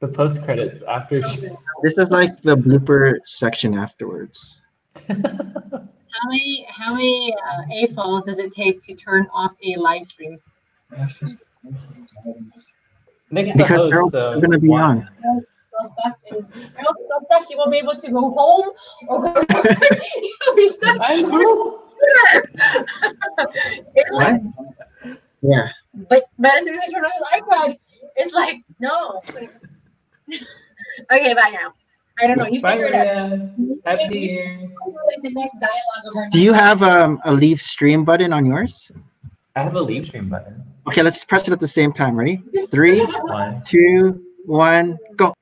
The post credits after. This is like the blooper section afterwards. How many AFOLs does it take to turn off a live stream? Next to Because host, Harold's still gonna be on. Still stuck in, Harold still stuck. He won't be able to go home or go. He'll be stuck. I know. What? Yeah. But as soon as I turn on his iPad, it's like no. Okay, bye now. I don't know. You Bye, figure it out. Maria. Happy New Year. Like the next dialogue of our. Do you have a leave stream button on yours? I have a leave stream button. Okay, let's press it at the same time. Ready? 3, 1. 2, 1, go.